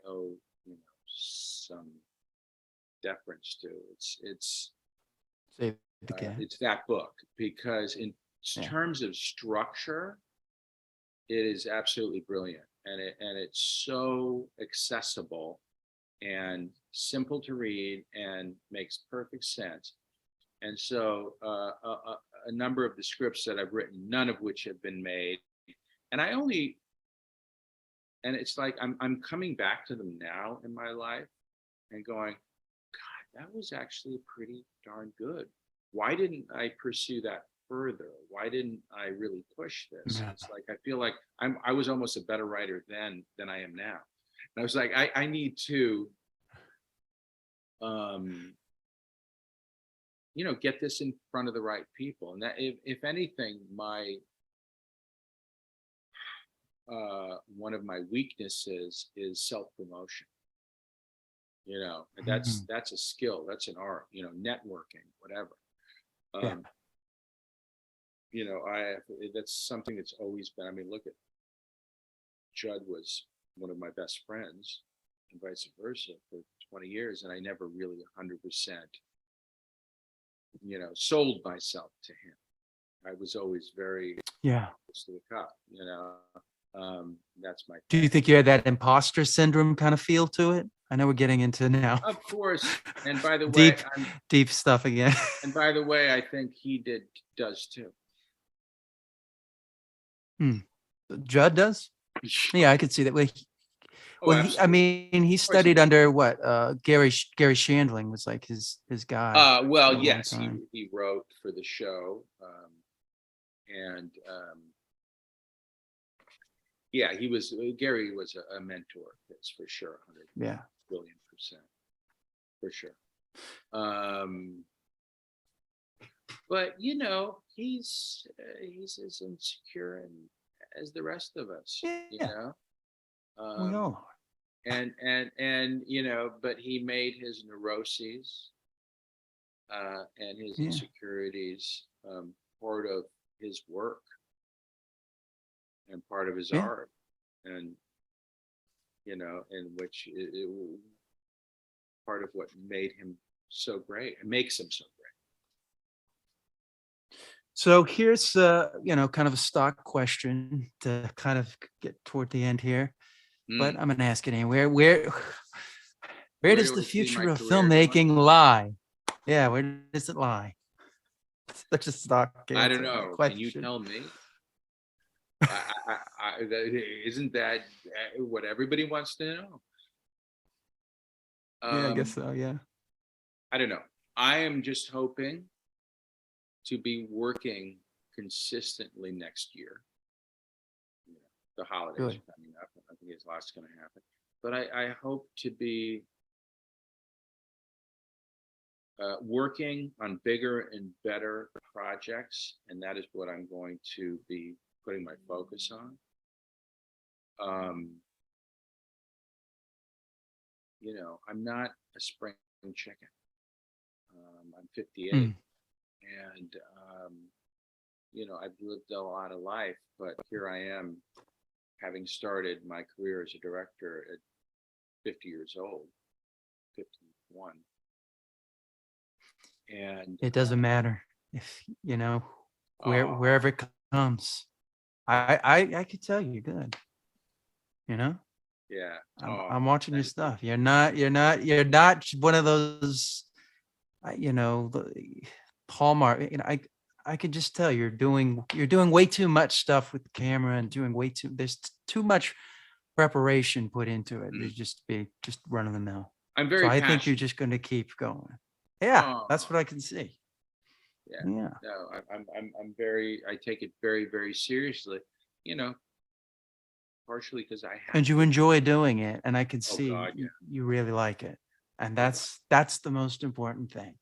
owe some deference to, Say it again. it's that book, because in terms of structure, it is absolutely brilliant, and it's so accessible and simple to read and makes perfect sense. And so a number of the scripts that I've written, none of which have been made, and it's like I'm coming back to them now in my life and going, God, that was actually pretty darn good. Why didn't I pursue that further? Why didn't I really push this? Yeah. It's like I feel like I was almost a better writer then than I am now. And I was like, I need to get this in front of the right people. And that if anything, my one of my weaknesses is self-promotion. And that's a skill, that's an art, networking, whatever. That's something that's always been, I mean, look at Judd was one of my best friends and vice versa for 20 years. And I never really 100%, sold myself to him. I was always very close to the cup, that's my thing. Do you think you had that imposter syndrome kind of feel to it? I know we're getting into now. Of course. And by the way, deep stuff again. And by the way, I think he does too. Judd does? Yeah, I could see that. He studied under what? Gary Shandling was like his guy. Well, yes, he wrote for the show, and Gary was a mentor of his for sure, 100 billion percent, for sure. But he's as insecure as the rest of us. We all are. And but he made his neuroses and his insecurities part of his work and part of his art, and in which it part of what made him so great and makes him so great. So here's kind of a stock question to kind of get toward the end here, but I'm gonna ask it anyway. Where does the future of filmmaking lie? Yeah, where does it lie? Such a stock answer. I don't know. Can you tell me? Isn't that what everybody wants to know? I guess so. Yeah. I don't know. I am just hoping to be working consistently next year. The holidays are coming up. I think there's lots going to happen. But I hope to be working on bigger and better projects, and that is what I'm going to be putting my focus on. I'm not a spring chicken. I'm 58, and I've lived a lot of life, but here I am, having started my career as a director at 50 years old, 51. And it doesn't matter if wherever it comes. I could tell you're good. Yeah. I'm watching your stuff. You're not one of those, the Hallmark. I could just tell you're doing way too much stuff with the camera and there's too much preparation put into it. It's just run of the mill. I'm very I passionate. think you're just going to keep going. Yeah, that's what I can see. Yeah. No, I'm very, I take it very, very seriously, partially because I have. And you enjoy doing it. And I can see God, yeah. you really like it. And that's the most important thing.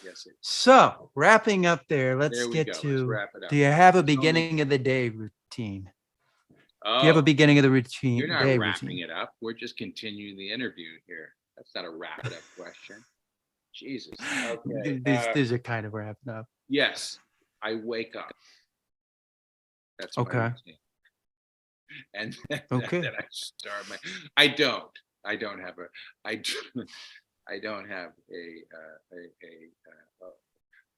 Yes. So wrapping up there, let's get to, wrap it up. do you have a beginning of the day routine? Do you have a Oh, beginning of the you're routine, not day wrapping routine? it up. We're just continuing the interview here. That's not a wrap it up question. Jesus. Okay. These are kind of wrapping up. Yes, I wake up. That's my Okay. routine. And then, Okay. then I start my. I don't. I don't have a. I. I don't have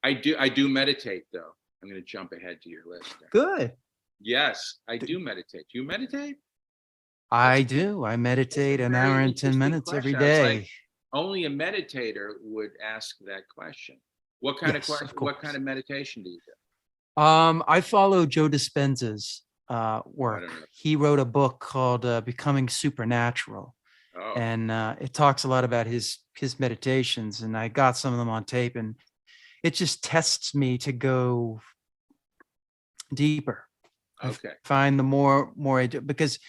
I do meditate though. I'm going to jump ahead to your list there. Good. Yes, I do meditate. Do you meditate? I do. I That's a meditate an very hour and 10 interesting minutes every question. It's like day. only a meditator would ask that question. What kind of Yes, question? of What kind course. of meditation do you do? I follow Joe Dispenza's I work. don't know. He wrote a book called Becoming Supernatural, Oh, and it talks a lot about his meditations. And I got some of them on tape, and it just tests me to go deeper. okay. I find the more I do, because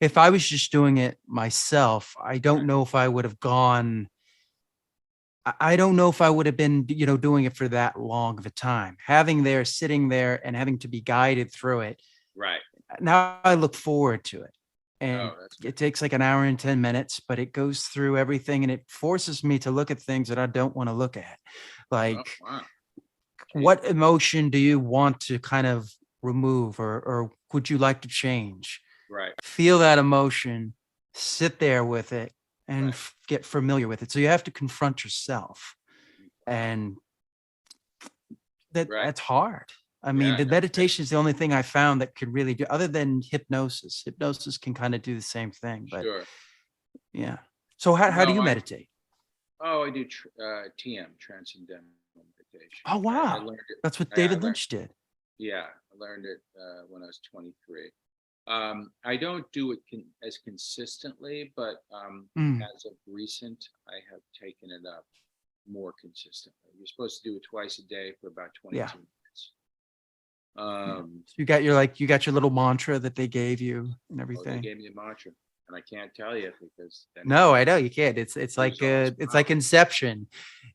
if I was just doing it myself, I don't know if I would have gone. I don't know if I would have been, doing it for that long of a time. Sitting there and having to be guided through it. Right. Now I look forward to it. And Oh, that's good. it takes like an hour and 10 minutes, but it goes through everything and it forces me to look at things that I don't want to look at. Oh, Like, wow. what emotion do you want to kind of remove or would you like to change? Right. Feel that emotion, sit there with it, and Right. get familiar with it. So you have to confront yourself, Wow. and Right. that's hard. I mean, Yeah, the no, meditation is the only thing I found that could really do, other than hypnosis. Hypnosis can kind of do the same thing, but sure. yeah. So how do No, you meditate? I do TM, transcendental meditation. Oh, I wow. learned it. That's what I David learned, Lynch did. yeah, I learned it when I was 23. I don't do it as consistently, but Mm, as of recent, I have taken it up more consistently. You're supposed to do it twice a day for about 22 yeah. minutes. Yeah. So you got your little mantra that they gave you and They everything. gave me a mantra, and I can't tell you because then No, I know you can't. It's lose like all its it's like power. Inception.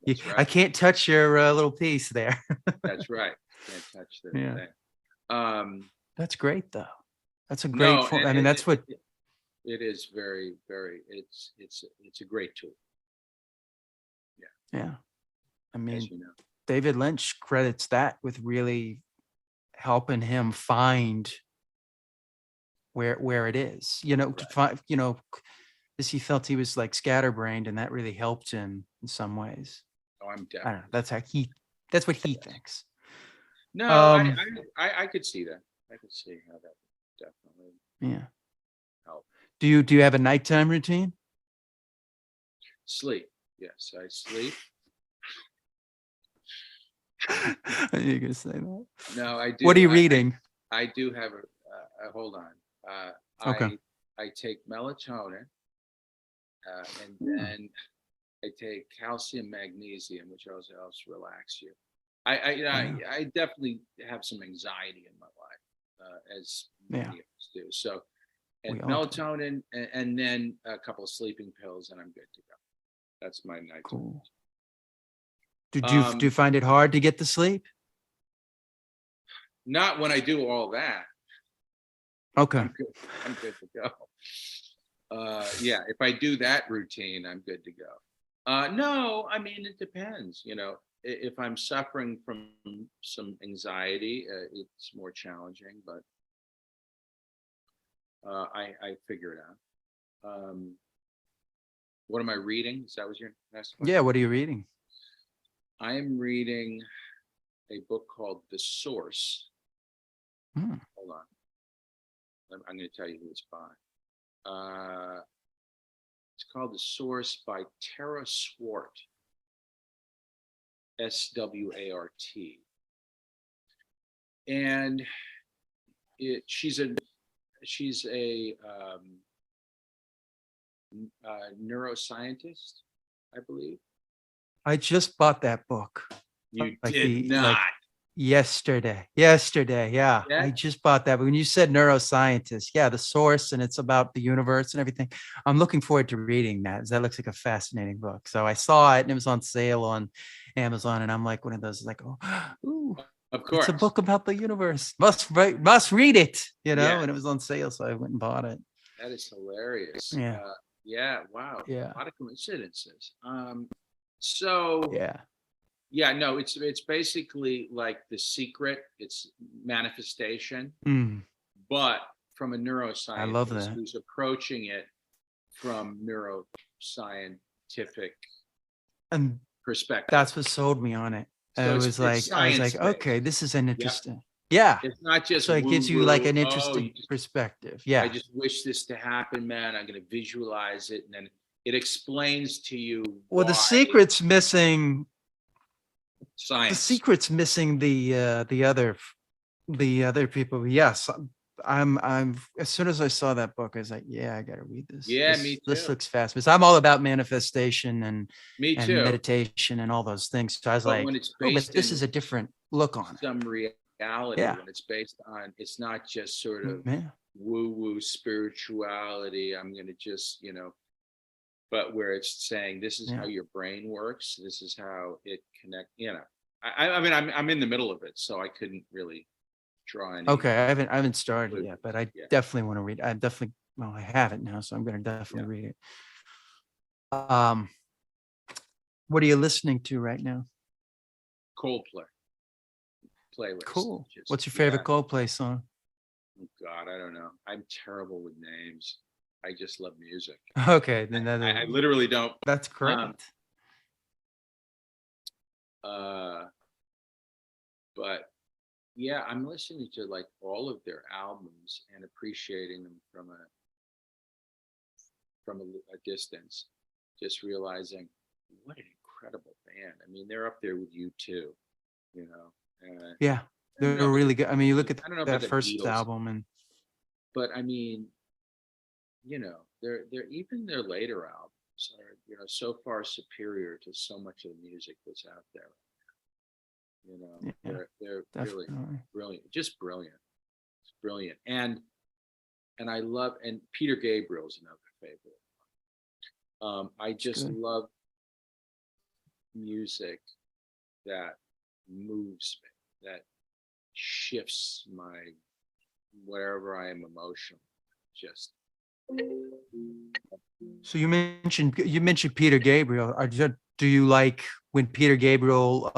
That's I right. can't touch your little piece there. That's right. Can't touch the Yeah. thing. Um, That's great though. That's a great no, form. I mean, that's what. it is very, very. It's a great tool, Yeah. I as mean, you know. David Lynch credits that with really helping him find where it is. To Right. find, because he felt he was like scatterbrained, and that really helped him in some ways. Oh, I'm I don't know. definitely. That's what he thinks. No, Um, I could see that. I could see how that would definitely yeah. help. Do you have a nighttime routine? Sleep. Yes, I sleep. Are you gonna say that? No, I do. What are you reading? I do have hold on. Okay. I take melatonin, and Hmm. then I take calcium, magnesium, which also helps relax you. I definitely have some anxiety in my life, as Yeah. many of us do. So, and We all do. melatonin, and then a couple of sleeping pills, and I'm good to go. That's my night. Cool. Do you find it hard to get to sleep? Not when I do all that. Okay. I'm good to go. Yeah, if I do that routine, I'm good to go. No, I mean, it depends. If I'm suffering from some anxiety, it's more challenging, but I figure it out. What am I reading? Is that what you're asking? Yeah. What are you reading? I am reading a book called The Source. Hmm. Hold on. I'm going to tell you who it's by. It's called The Source by Tara Swart. Swart. And she's a neuroscientist, I believe. I just bought that book. You Like did not. Yesterday. Yeah. Yeah? I just bought that. But when you said neuroscientist, yeah, The Source, and it's about the universe and everything. I'm looking forward to reading that, 'cause that looks like a fascinating book. So I saw it and it was on sale on Amazon, and I'm like one of those like, oh, ooh. Of course. It's a book about the universe. Must read it, Yeah. and it was on sale, so I went and bought it. That is hilarious. Yeah. Yeah. Wow. Yeah. A lot of coincidences. So Yeah. no, it's basically like The Secret. It's manifestation, Mm, but from a neuroscientist I love that. who's approaching it from neuroscientific And perspective. that's what sold me on it. So I it's was like, science-based. okay, this is an interesting. Yeah. It's not just So it gives you like an woo-woo, interesting you perspective. I Yeah. just wish this to happen, man. I'm going to visualize it, and then it explains to you Well, why the secret's missing. The science. secret's missing the other people. Yes. I'm as soon as I saw that book, I was like, yeah, I gotta read this. Yeah, me This too. looks fast because I'm all about manifestation and Me too. meditation and all those things. So I was But like, when it's oh, but based this in is a different look on it. some reality, Yeah. when it's based on, it's not just sort of Yeah. woo-woo spirituality. I'm going to just, but where it's saying this is Yeah. how your brain works. This is how it connects. I mean, I'm in the middle of it, so I couldn't really draw any. Okay, I haven't started Good. yet, but I Yeah. definitely want to read. I have it now, so I'm going to definitely read it. What are you listening to right now? Coldplay playlist. Cool. Just- What's your favorite Coldplay song? Oh, God, I don't know. I'm terrible with names. I just love music. Okay, then I literally don't. that's correct. But yeah, I'm listening to like all of their albums and appreciating them from a distance, just realizing what an incredible band. I mean, they're up there with you too, Yeah, they're really good. I mean, you look at I don't know that about the first Beatles. album, and But I mean, they're even their later albums are, so far superior to so much of the music that's out there. Yeah, They're really definitely. brilliant, just brilliant. It's brilliant. And I love, and Peter Gabriel's another favorite. I just good. love music that moves me, that shifts my wherever I am emotional. Just So you mentioned Peter Gabriel. Do you like when Peter Gabriel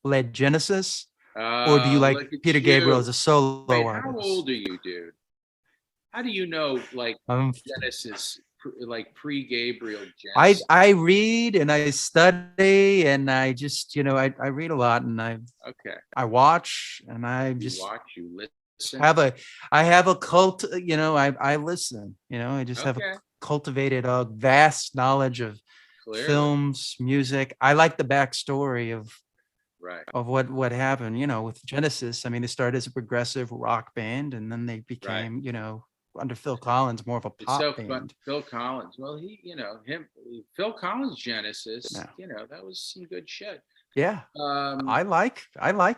led Genesis, or do you like look at Peter Gabriel you. as a solo Wait, artist? how old are you, dude? How do you know, like, Um, Genesis, like pre-Gabriel Genesis? I read and I study and I just I read a lot and Okay. I watch and I You just watch, you listen. I have a cult. I listen. I just have Okay. a cultivated a vast knowledge of Clearly. films, music. I like the backstory of Right. what happened, with Genesis. I mean, they started as a progressive rock band and then they became, under Phil Collins, more of a It's pop so fun. band. Phil Collins. Well, Phil Collins Genesis, Yeah. that was some good shit. Yeah. I like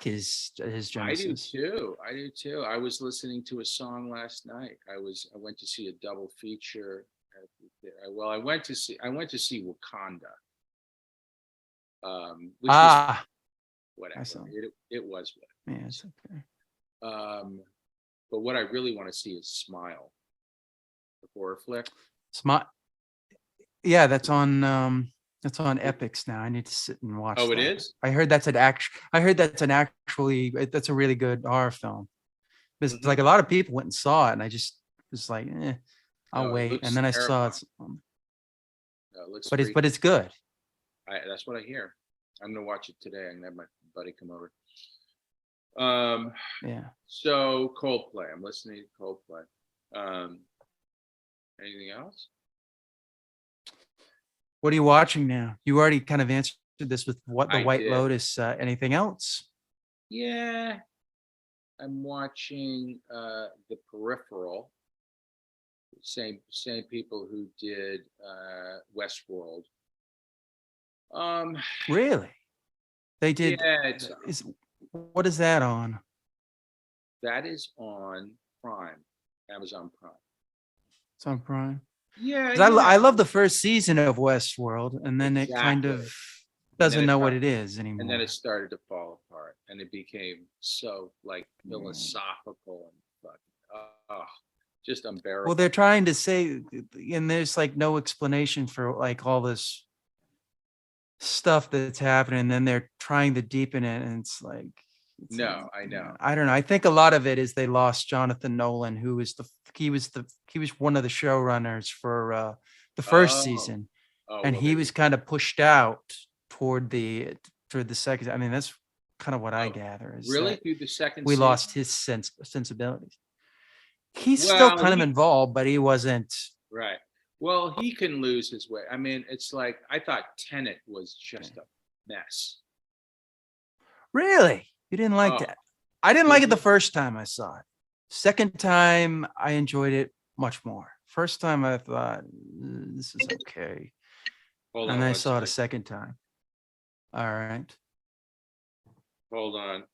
his I Genesis. do too. I was listening to a song last night. I went to see a double feature. I went to see Wakanda. Which was whatever. I saw. It was whatever. Yeah, it's okay. But what I really want to see is Smile, the horror flick. Yeah, that's on Epics now. I need to sit and watch. Oh, it that. is? I heard that's that's a really good horror film. Because like a lot of people went and saw it, and I just was like, I'll it wait. looks And then I saw it. No, it looks But freaky. it's good. That's what I hear. I'm gonna watch it today. I'm gonna have my buddy come over. Yeah. So Coldplay. I'm listening to Coldplay. Anything else? What are you watching now? You already kind of answered this with what the I White did. Lotus. Anything else? Yeah, I'm watching The Peripheral. Same people who did Westworld. Really? They did. Yeah, What is that on? that is on Prime, Amazon Prime. It's on Prime. Yeah, 'Cause I love the first season of Westworld, and then it kind Exactly. of doesn't it know what started- it is anymore. and then it started to fall apart. and it became so like philosophical and just unbearable. Well, they're trying to say, and there's like no explanation for like all this stuff that's happening, and then they're trying to deepen it, and it's like, No, I know. I don't know. I think a lot of it is they lost Jonathan Nolan, who was he was one of the showrunners for the first season, and well, he was kind of pushed out toward the second. I mean, that's kind of what I gather is really that through the second we season? lost his sensibilities. He's still Well, kind of involved, but he wasn't. Right. Well, he can lose his way. I mean, it's like I thought Tenet was just a mess. Really? You didn't like Oh, that? I didn't like it the mhm. first time I saw it. Second time, I enjoyed it much more. First time, I thought, this is okay. Hold And on. I one saw it a second. second time. All right. Hold on.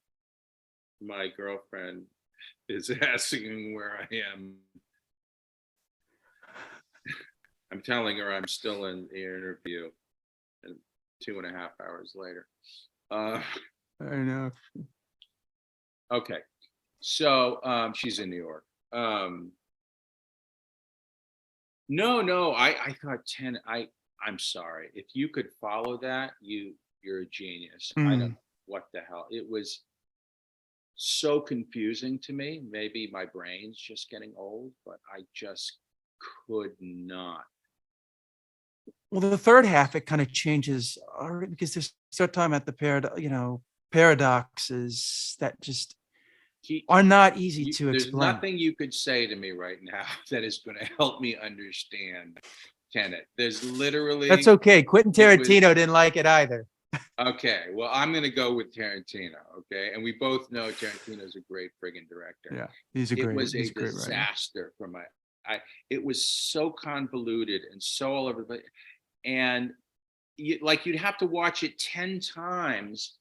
My girlfriend is asking where I am. I'm telling her I'm still in the interview, and 2.5 hours later. I know. Okay. So she's in New York. No, I thought I'm sorry. If you could follow that, you're a genius. I don't know what the hell. It was so confusing to me. Maybe my brain's just getting old, but I just could not. Well, the third half, it kind of changes because they start talking about the paradoxes that just are not easy to There's explain. nothing you could say to me right now that is going to help me understand Tenet. There's literally. That's okay. Quentin Tarantino didn't like it either. Okay, well, I'm going to go with Tarantino. Okay, and we both know Tarantino's a great friggin' director. Yeah, he's a great. It was a great disaster for my. It was so convoluted and so all over the place, and you'd have to watch it 10 times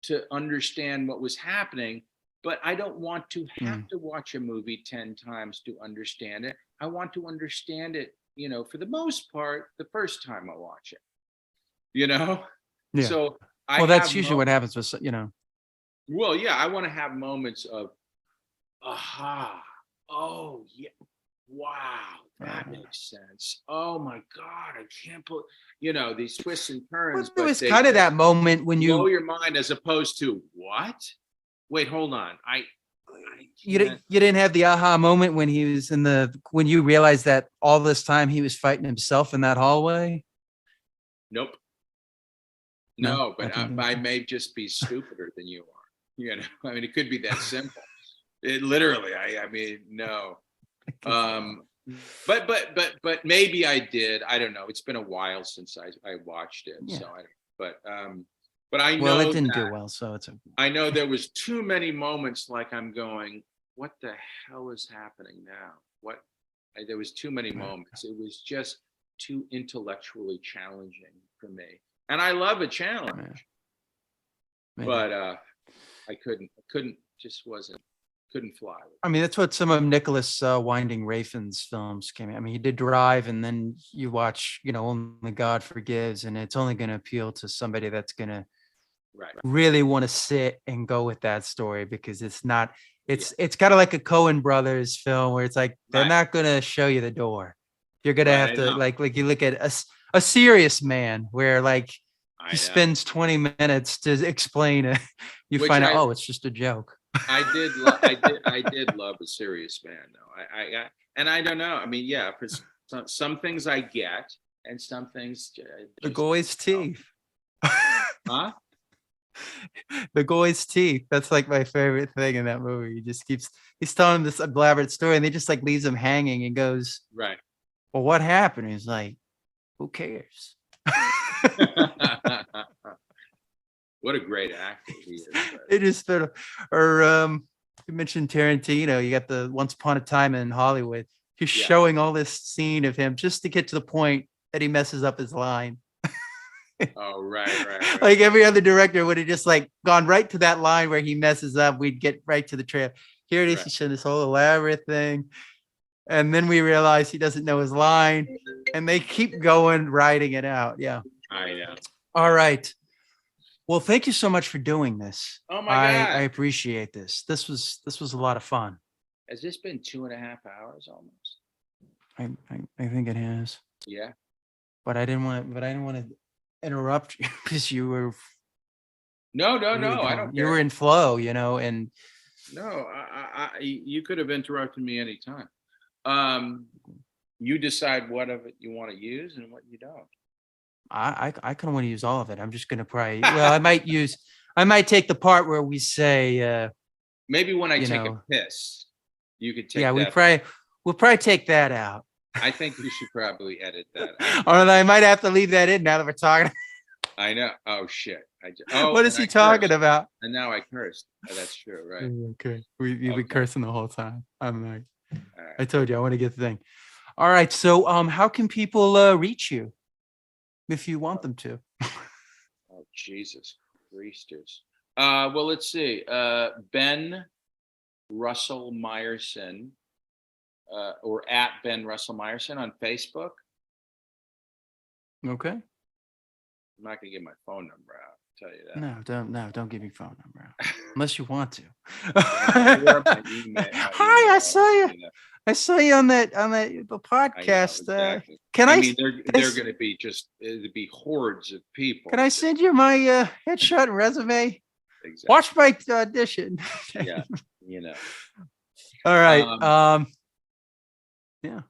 to understand what was happening. But I don't want to have to watch a movie 10 times to understand it. I want to understand it, for the most part, the first time I watch it. Yeah. So that's usually what happens with. Well, yeah, I want to have moments of, aha, oh yeah, wow, that makes sense. Oh my God, I can't put, these twists and turns. It was kind of that moment when blow your mind, as opposed to what? Wait, hold on. You didn't have the aha moment when he was when you realized that all this time he was fighting himself in that hallway. Nope. No, but I may just be stupider than you are. I mean, it could be that simple. It literally. I mean, no. But maybe I did. I don't know. It's been a while since I watched it, so I don't. But I know. Well, it didn't do well, so it's. I know there was too many moments like I'm going, what the hell is happening now? There was too many moments. It was just too intellectually challenging for me. And I love a challenge, but I couldn't fly. I mean, that's what some of Nicholas Winding Refn's films came in. I mean, he did Drive, and then you watch, Only God Forgives, and it's only going to appeal to somebody that's going to really want to sit and go with that story, because it's kind of like a Coen Brothers film where it's like, they're not going to show you the door. You're going to have to like you look at a Serious Man where he spends 20 minutes to explain it. You find out, it's just a joke. I did love A Serious Man though. And I don't know. I mean, yeah, for some things I get, and some things. The Goy's teeth. Huh? The Goy's teeth. That's like my favorite thing in that movie. He's telling him this elaborate story, and they just leaves him hanging and goes, right. Well, what happened? He's like, who cares? What a great actor he is. It just fit. Or you mentioned Tarantino. You got the Once Upon a Time in Hollywood. He's showing all this scene of him just to get to the point that he messes up his line. Oh, right. Like every other director would have just gone right to that line where he messes up. We'd get right to the trail. Here it is. He's showing this whole elaborate thing. And then we realize he doesn't know his line, and they keep going, writing it out. Yeah. I know. All right. Well, thank you so much for doing this. Oh my I God. appreciate this. This was a lot of fun. Has this been 2.5 hours almost? I think it has. Yeah. But I didn't want to interrupt you because you were No, no, really no. I going. don't You were care. in flow, you know, and No, you could have interrupted me anytime. You decide what of it you want to use and what you don't. I kind of want to use all of it. I'm just gonna probably I might take the part where we say Maybe when I you take a know, piss, you could take yeah, that. we'll probably take that out. I think we should probably edit that. Or I might have to leave that in now that we're talking. I know. Oh shit. What is and he I talking cursed. about? And now I cursed. Oh, that's true, right? Okay. You've been Okay. cursing the whole time. I'm like, All right. I told you I want to get the thing. All right. So how can people reach you if you want them to? Oh, Jesus Christus. Well, let's see. Ben Russell Meyerson, or at Ben Russell Meyerson on Facebook. Okay. I'm not gonna give my phone number out. I'll tell you that. Don't give me phone number out. Unless you want to. Or my email, Hi, I saw you. know. I saw you on the podcast. Exactly. Can I I mean, they're going to be it'd be hordes of people. can I send you my headshot and resume? Exactly. Watch my audition. Yeah, you know. All right. Yeah.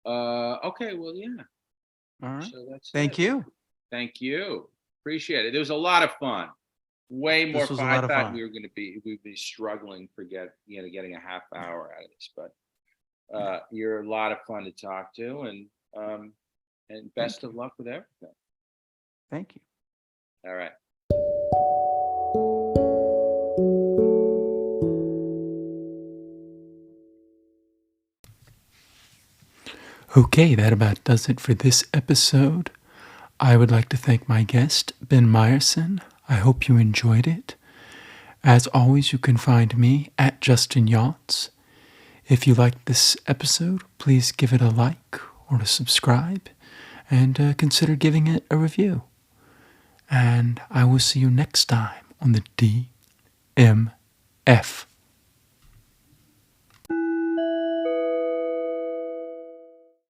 Okay. Well, yeah. All right. So that's Thank it. you. Thank you. Appreciate it. It was a lot of fun. Way more This was a fun. I lot of thought fun. we'd be struggling for getting a half hour out of this, but you're a lot of fun to talk to, and best of luck with everything. Thank you. All right. Okay, that about does it for this episode. I would like to thank my guest, Ben Meyerson. I hope you enjoyed it. As always, you can find me at Justin Yachts. If you liked this episode, please give it a like or a subscribe, and consider giving it a review. And I will see you next time on the DMF.